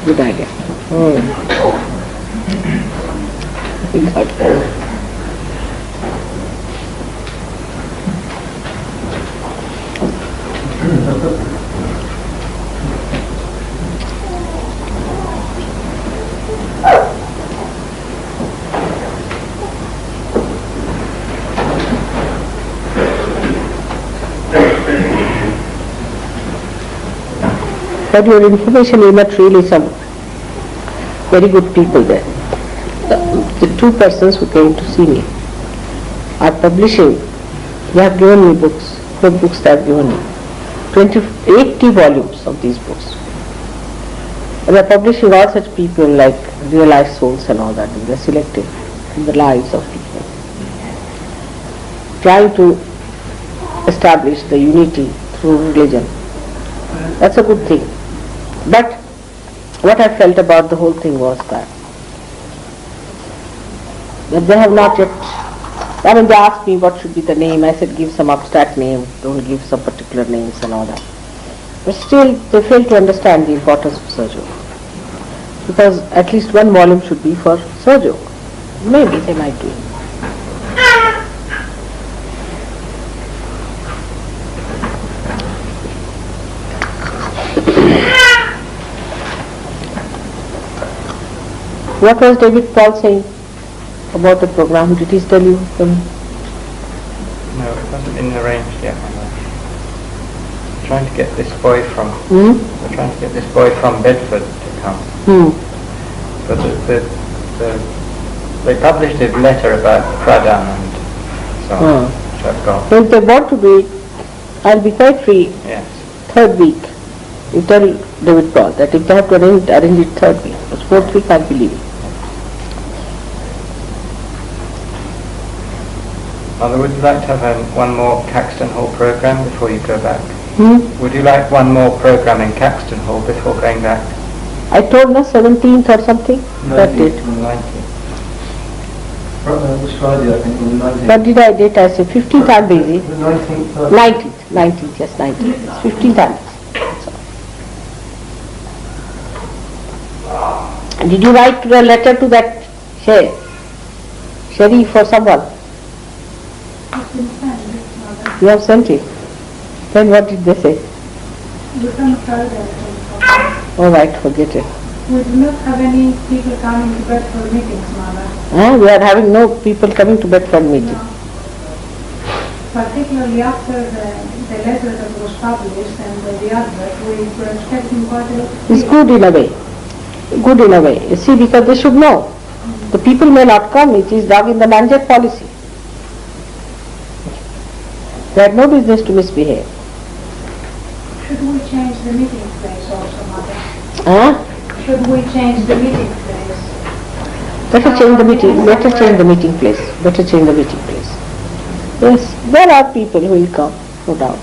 Good idea. Good. But your information is not really some very good people there. The two persons who came to see me are publishing. They have given me books, good books they have given me. 80 volumes of these books. And they are publishing all such people like realized souls and all that, and they are selecting the lives of people. Trying to establish the unity through religion. That's a good thing. But what I felt about the whole thing was that they have not yet, they asked me what should be the name. I said give some abstract name, don't give some particular names and all that. But still they fail to understand the importance of Sahaja. Because at least one volume should be for Sahaja. Maybe they might do it. What was David Paul saying about the program? Did he tell you? No, it wasn't in the range yet. We're trying to get this boy from Bedford to come. But they published a letter about Pradhan and so on, which I've got. If they want to do it, I'll be quite free. Yes. Third week. You tell David Paul that if they have to arrange it third week. But fourth week I'll be leaving. Mother, would you like to have one more Caxton Hall program before you go back? Would you like one more program in Caxton Hall before going back? I told her 17th or something. 19th. That date. Which Friday, I think, on the 19th? What did I date? I said 15th I'm busy. The 19th. 19th, yes, 19th. 15th I'm busy. Did you write a letter to that Shri for someone? You have sent it. Then what did they say? All right, forget it. We do not have any people coming to Bedford meetings, Mother. We are having no people coming to Bedford meeting. No. Particularly after the letter that was published and the advert, we were expecting quite a lot of people. It's good in a way. Good in a way. You see, because they should know. The people may not come, it is dog in the manger policy. They had no business to misbehave. Should we change the meeting place also, Mother? Should we change the meeting place? Better change the meeting. Better change the meeting place. Better change the meeting place. Yes, there are people who will come, no doubt.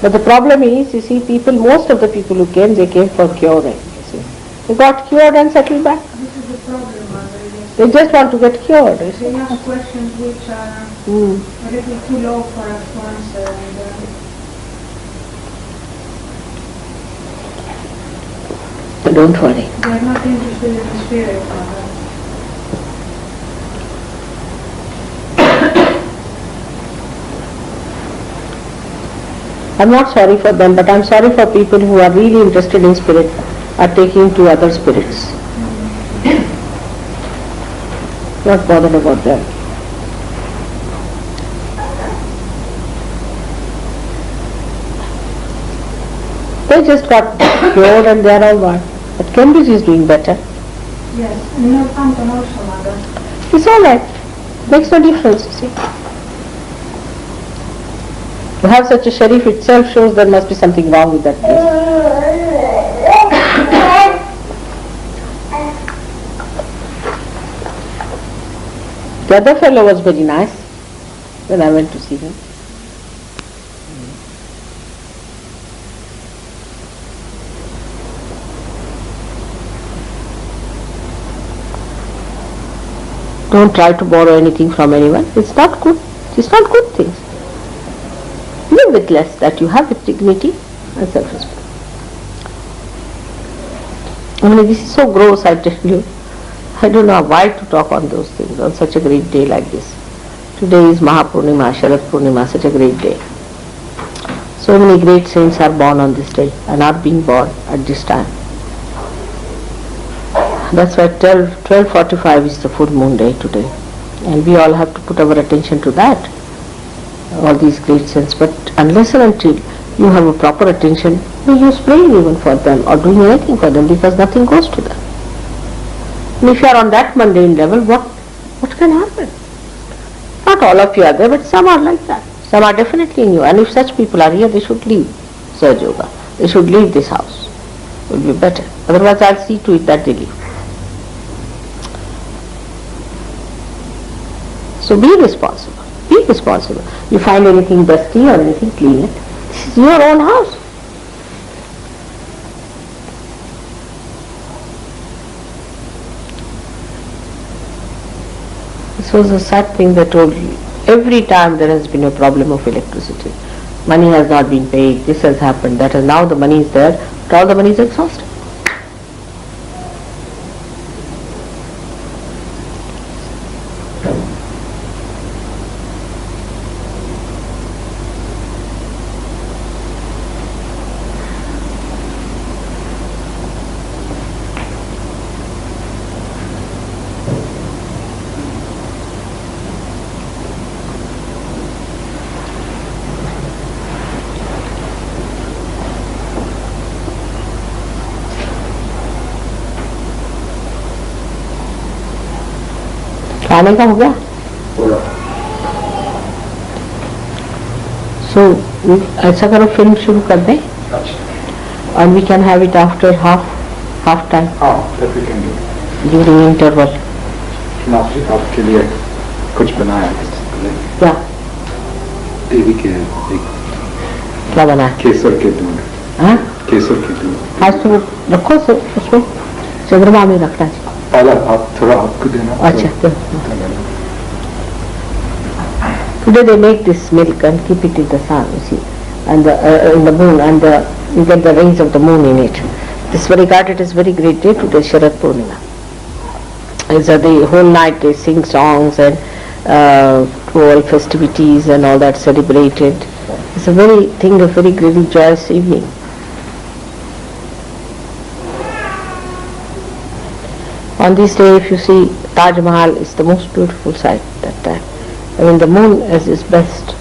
But the problem is, you see, most of the people who came, they came for curing. You see, they got cured and settled back. This is the problem, Mother. Yes. They just want to get cured. You see. They ask questions which are a little too low for us to answer. But don't worry. They are not interested in the spirit, Mother. I'm not sorry for them, but I'm sorry for people who are really interested in spirit, are taking to other spirits. Not bothered about them. They just got cured and they are all right. But Cambridge is doing better. Yes, and Northampton also, Mother. It's all right. Makes no difference, you see. To have such a sheriff itself shows there must be something wrong with that place. The other fellow was very nice when I went to see him. Don't try to borrow anything from anyone. It's not good. It's not good things. Live with less, that you have with dignity and self-respect. I mean, this is so gross, I tell you. I don't know why to talk on those things on such a great day like this. Today is Mahapurnima, Sharad Purnima, such a great day. So many great saints are born on this day and are being born at this time. That's why 12:45 is the full moon day today. And we all have to put our attention to that. All these great saints, but unless and until you have a proper attention, no use praying even for them or doing anything for them, because nothing goes to them. And if you are on that mundane level, what can happen? Not all of you are there, but some are like that. Some are definitely in you, and if such people are here, they should leave Saj Yoga. They should leave this house. It will be better. Otherwise, I'll see to it that they leave. So be responsible. Be responsible. You find anything dusty or anything, clean it. This is your own house. This was a sad thing they told me. Every time there has been a problem of electricity. Money has not been paid, this has happened, that is, now the money is there, but all the money is exhausted. खाने का हो गया? So ऐसा करो, film शुरू कर दें and we can have it after half time. that we can do. During interval. Master आपके लिए कुछ बनाया है? क्या? देवी के क्या बनाया? केसर के दूध. हाँ? केसर के दूध. आज तो रखो उसमें चंद्रमा में रखना चाहिए. पहला भाग थोड़ा आपको देना। अच्छा, today they make this milk and keep it in the sun, you see, and in the moon, and you get the rays of the moon in it. This is regarded as very great day today, Sharad Purnima. So the whole night they sing songs and all festivities and all that celebrated. It's a very very joyous evening. On this day, if you see, Taj Mahal is the most beautiful sight that time. I mean, the moon is best,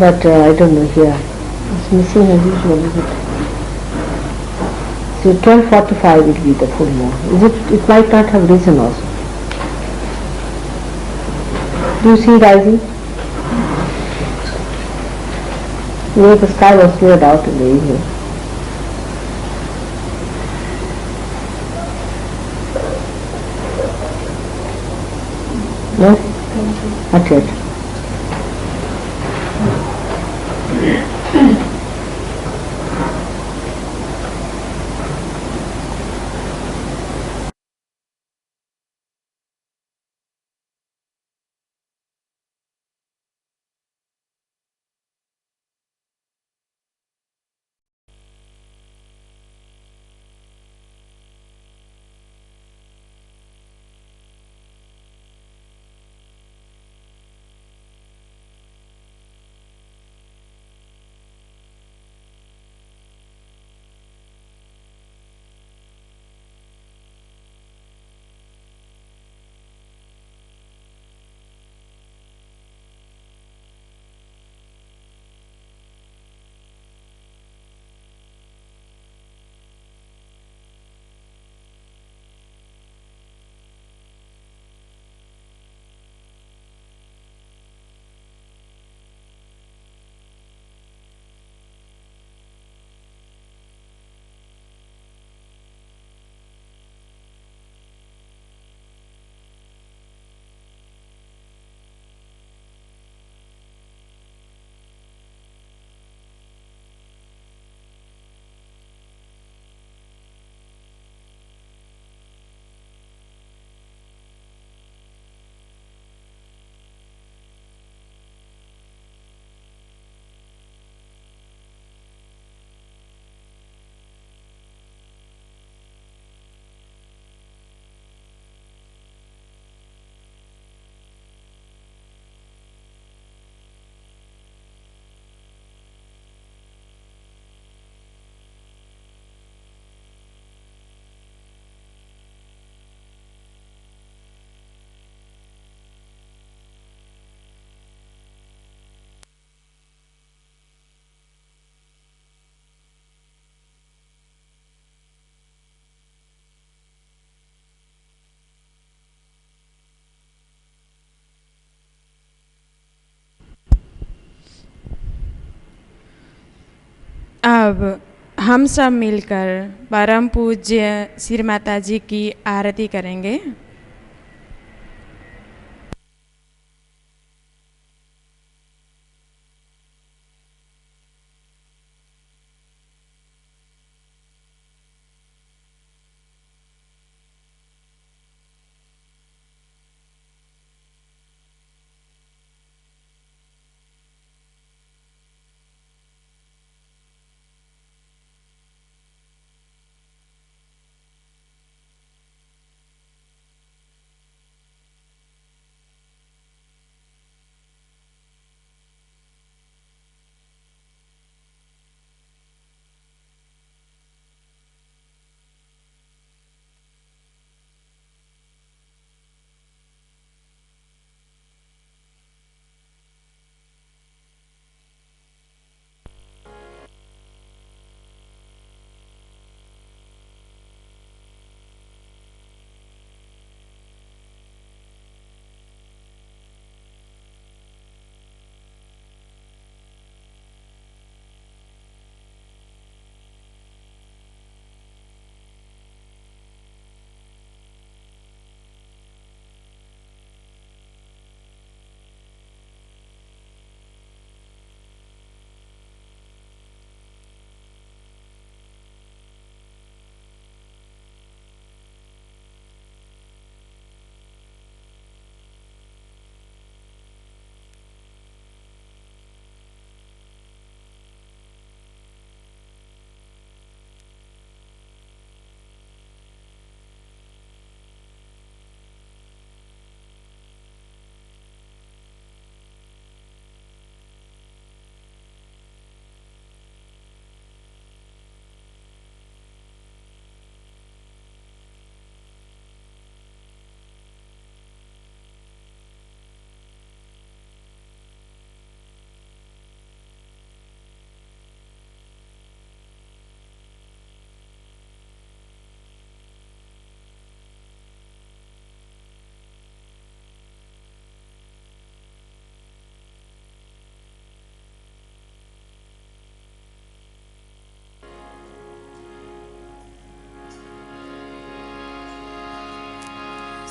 but I don't know here. It's missing as usual, is it? So 12:45 will be the full moon. Is it? It might not have risen also. Do you see rising? The sky was cleared out in the evening. No? Not yet. अब हम सब मिलकर परम पूज्य श्री माता जी की आरती करेंगे।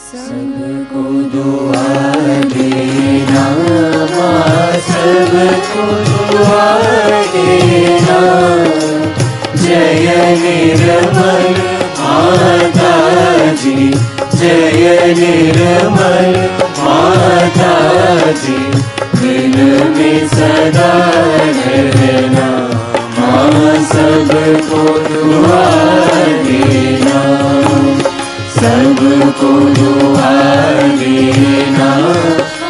सबको दुआ देना, सबको दुआ देना। जय निर्मल माता जी, जय निर्मल माता जी, दिल में सदा रहना, माँ सबको दुआ देना, सबको दुआ देना,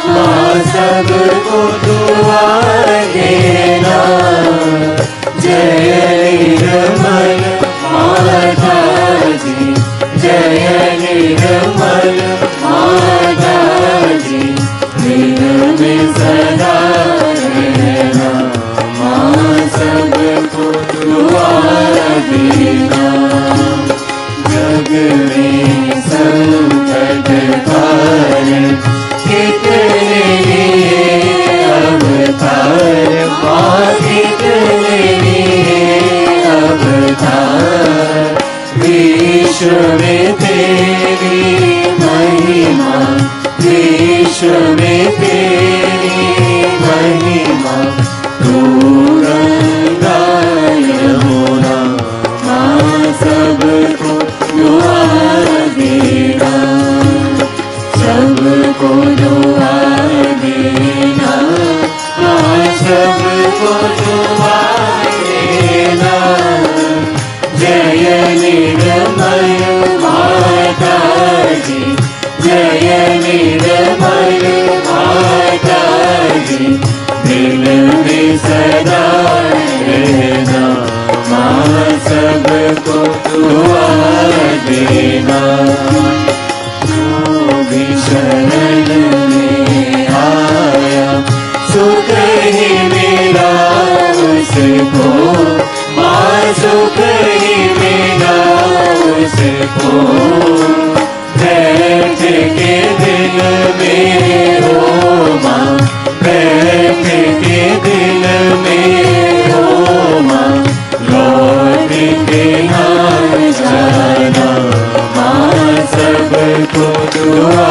माँ सबको दुआ देना। जय निर्मल माता जी, जय निर्मल माता जी, दिल में सदा रहना, माँ सबको दुआ देना। जग में संकट कारण कितने अवतार, माँ कितने अवतार, विश्व में तेरी महिमा, विश्व में तेरी महिमा, तू गंगा यमुना, माँ सबको दुआ देना, सबको दुआ देना, माँ सबको दुआ देना। जय निर्मल माता जी, जय निर्मल माता जी, दिल में सदा रहना, माँ सबको दुआ देना। जो भी शरण में आया सुख ही मिला उसको, माँ सुख ही मिला उसको। बैठ के दिल में हो माँ, बैठ के दिल में हो माँ, लौट के ना जाना, माँ सबको दुआ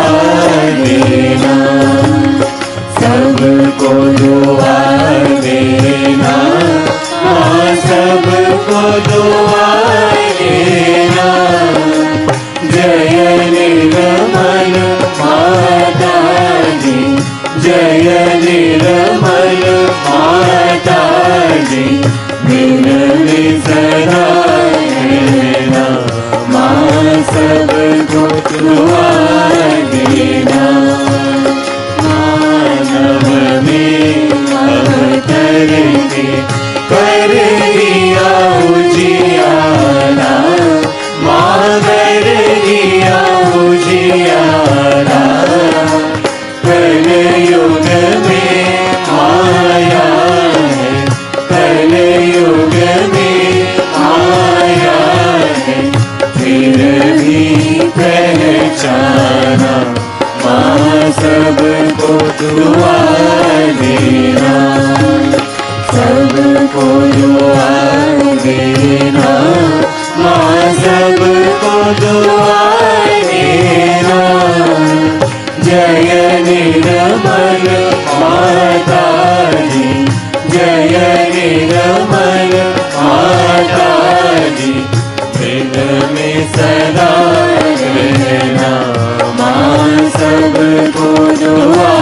देना, सबको दुआ देना, माँ सबको दुआ देना। जय निर्मल माता जी, जय निर्मल माता जी, दिल में सदा रहना, माँ सबको दुआ देना। मानव में अवतर के कर दिया उजियारा, माँ कर दिया उजियारा। कल युग में आया है, कल युग में आया है, फिर भी पहचाना, माँ सबको दुआ देना, सबको दुआ देना, माँ सबको दुआ देना। जय निर्मल माता जी, जय निर्मल माता जी, दिल में सदा रहना, माँ सबको दुआ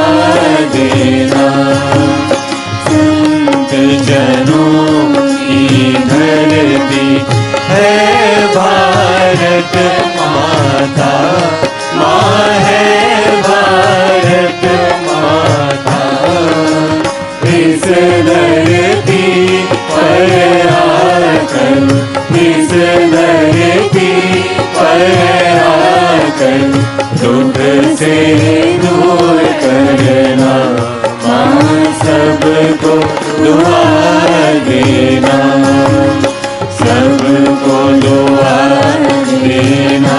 देना। संत जनों की धरती है भारत माता, माँ है भारत माता। इस धरती पर आकर, इस धरती पर आकर, दुख से दूर करना, माँ सबको दुआ देना, सबको दुआ देना,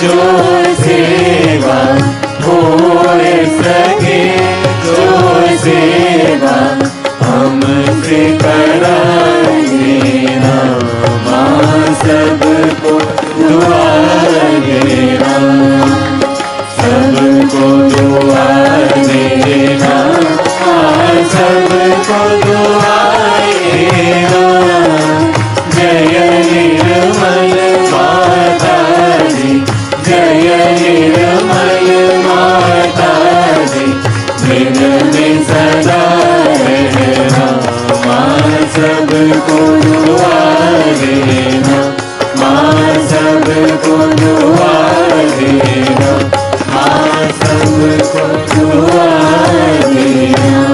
जो सेवा होए सके, जो सेवा हमसे करा देना, माँ सबको दुआ देना, सबको दुआ देना, सबको दुआ देना। जय निर्मल माता दी, जय निर्मल माता दी, दिन में सदा रहना, माँ सबको दुआ देना, माँ सबको दुआ देना, माँ सबको दुआ देना।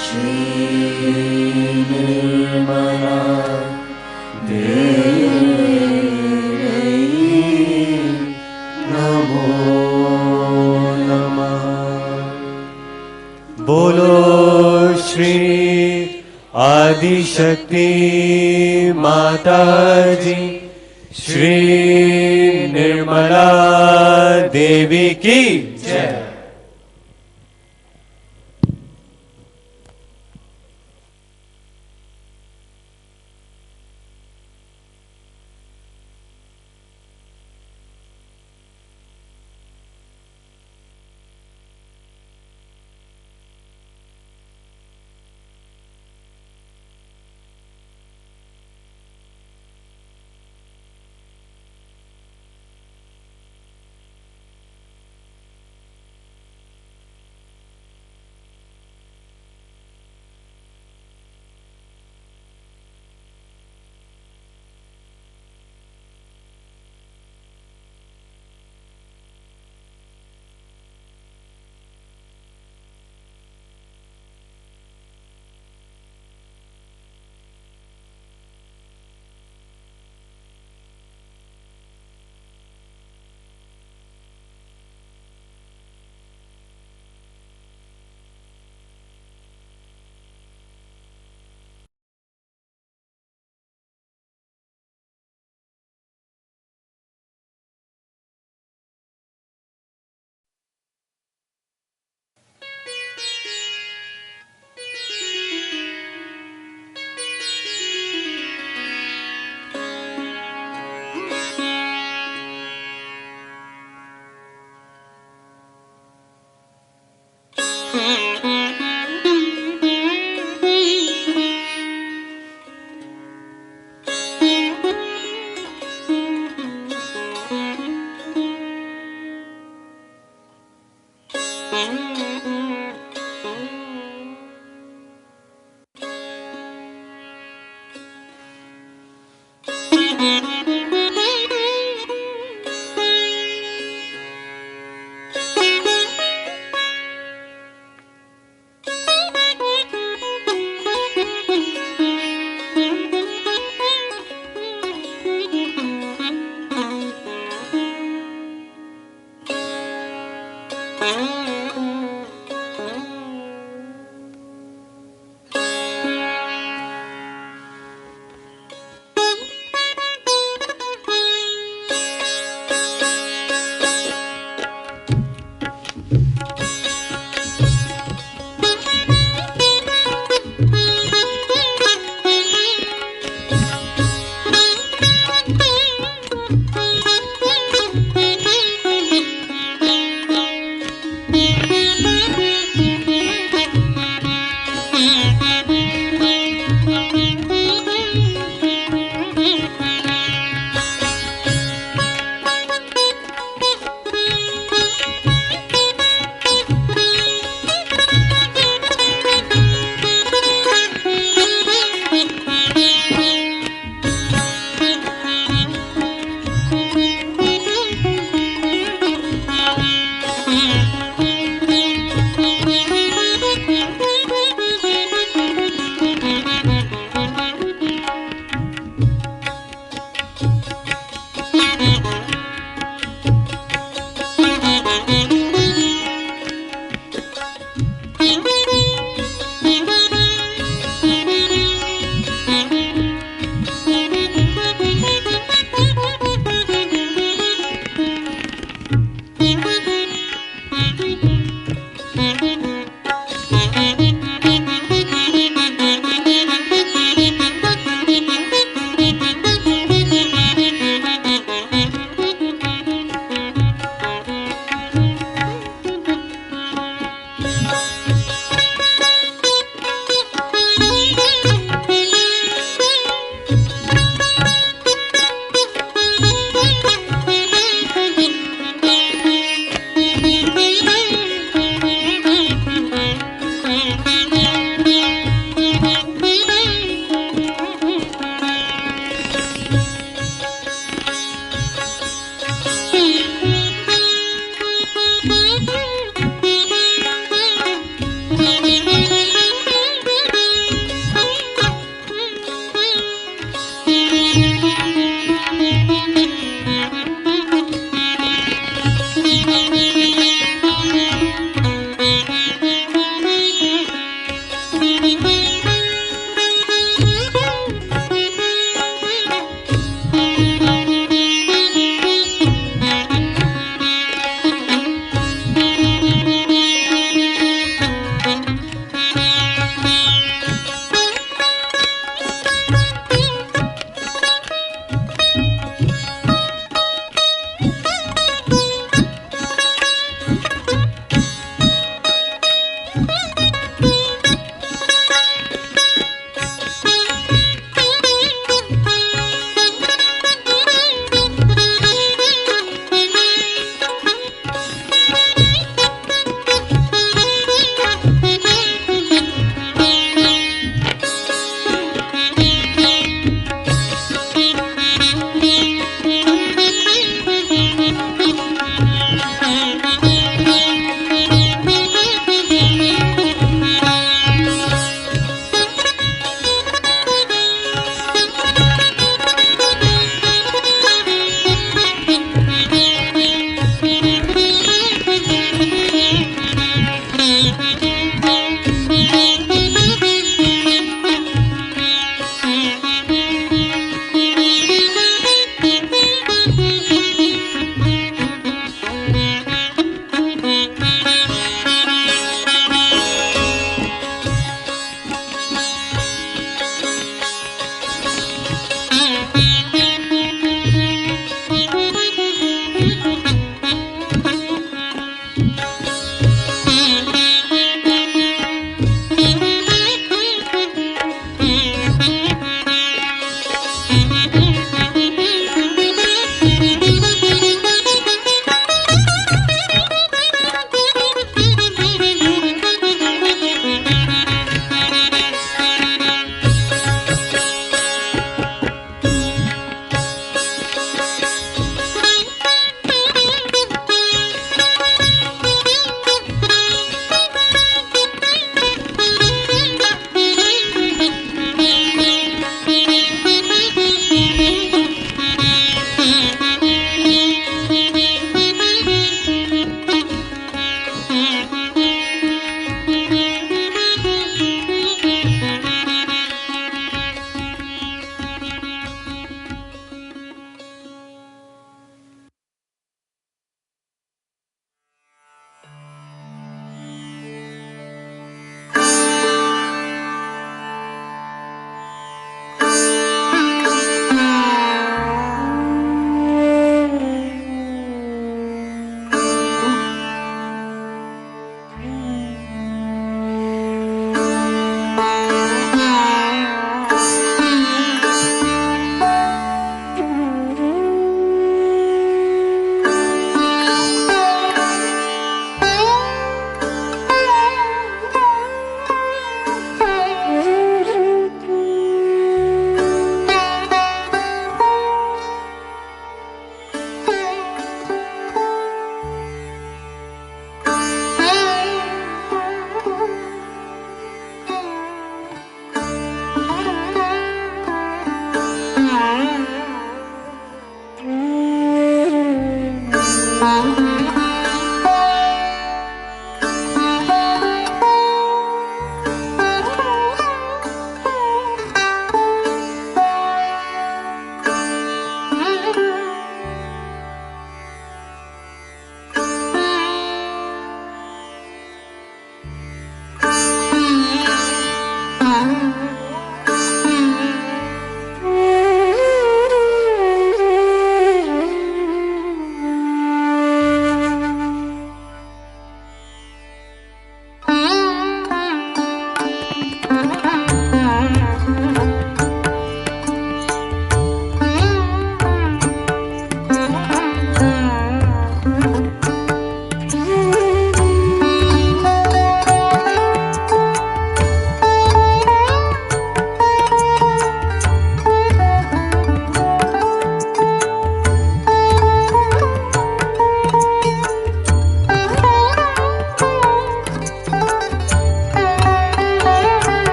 Shri Nirmala Devi Namo Namah. Bolo Shri Adi Shakti Mata Ji Shri Nirmala Devi ki Jai.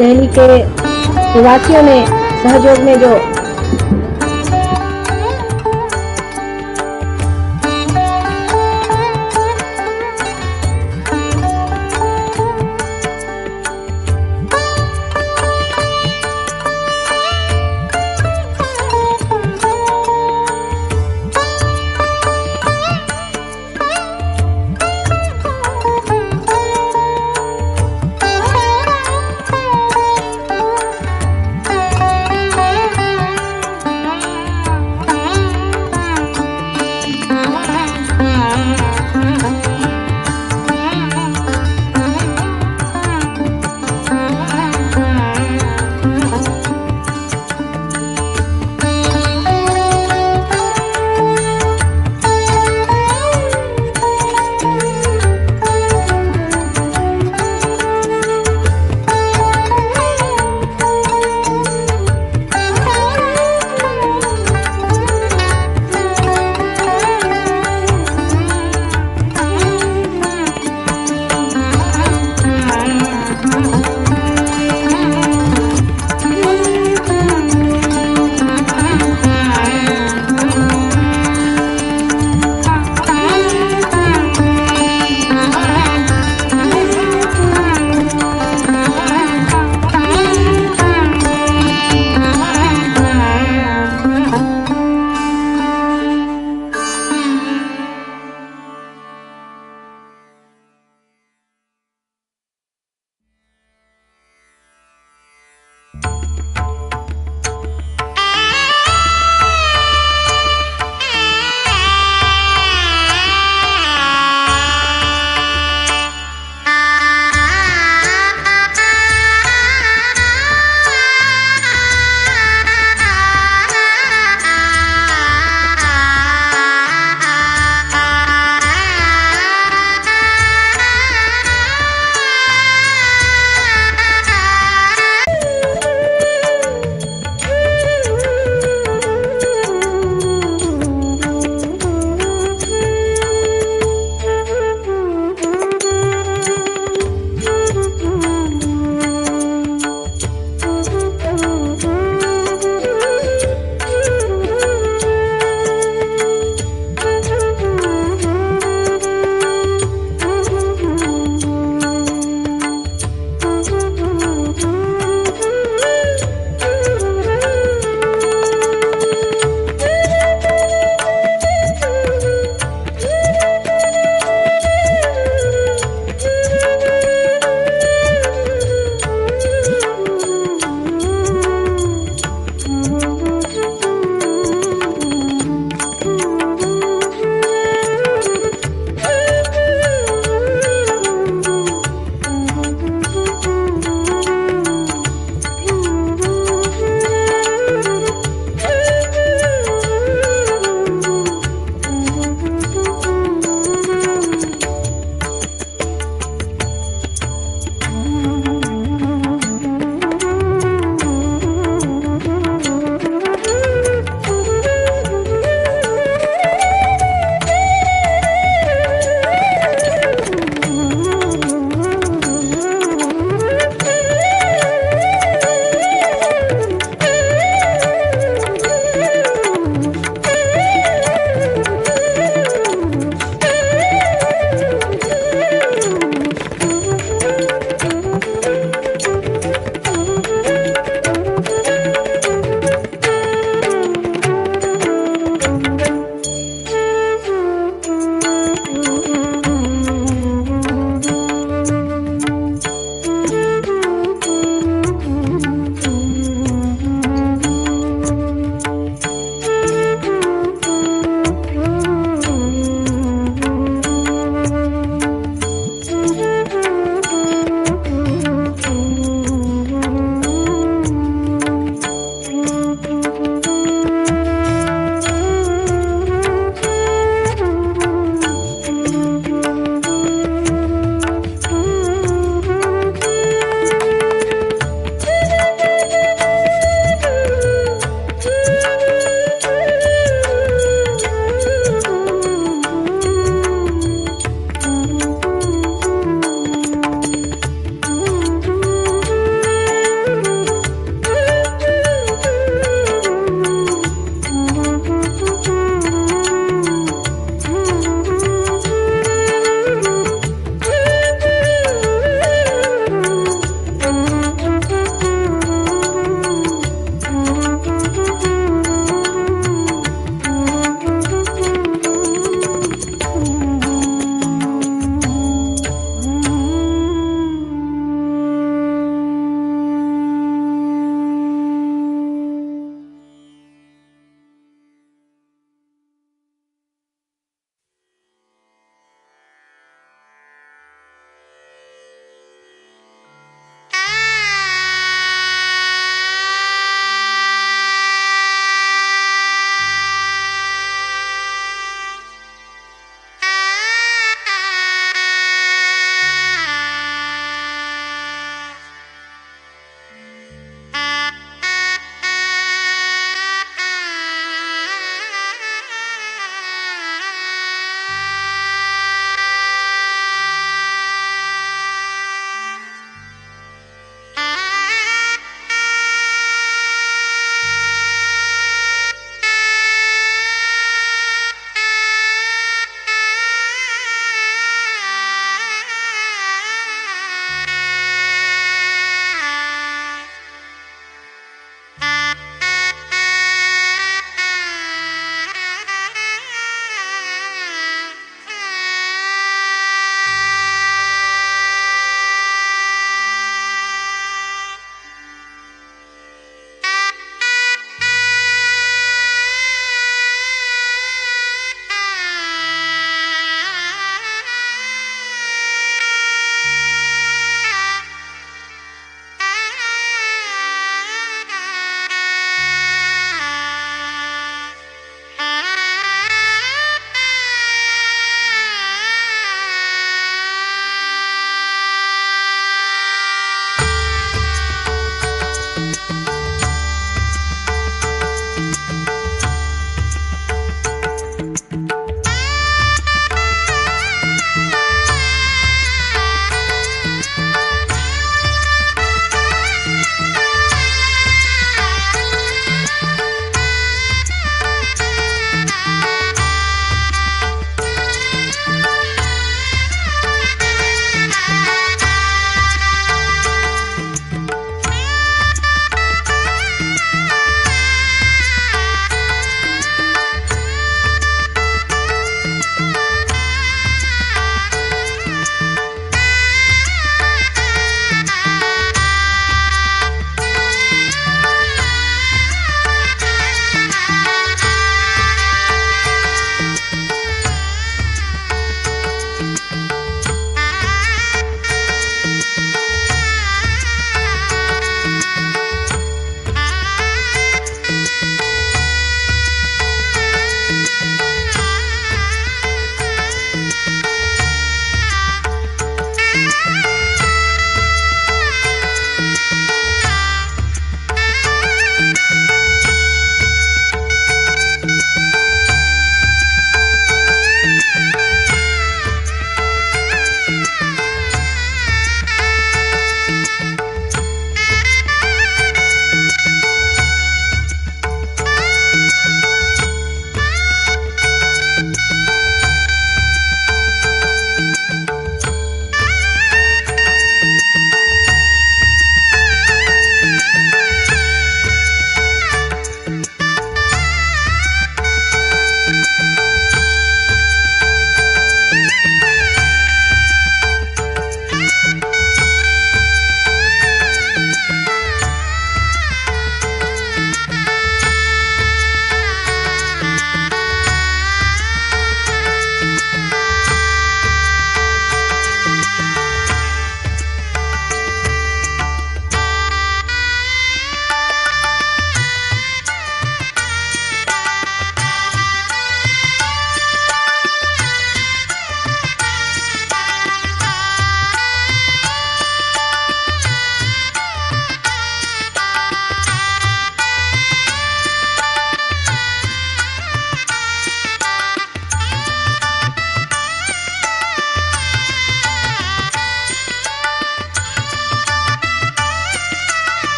Delhi के निवासियों ने सहयोग में जो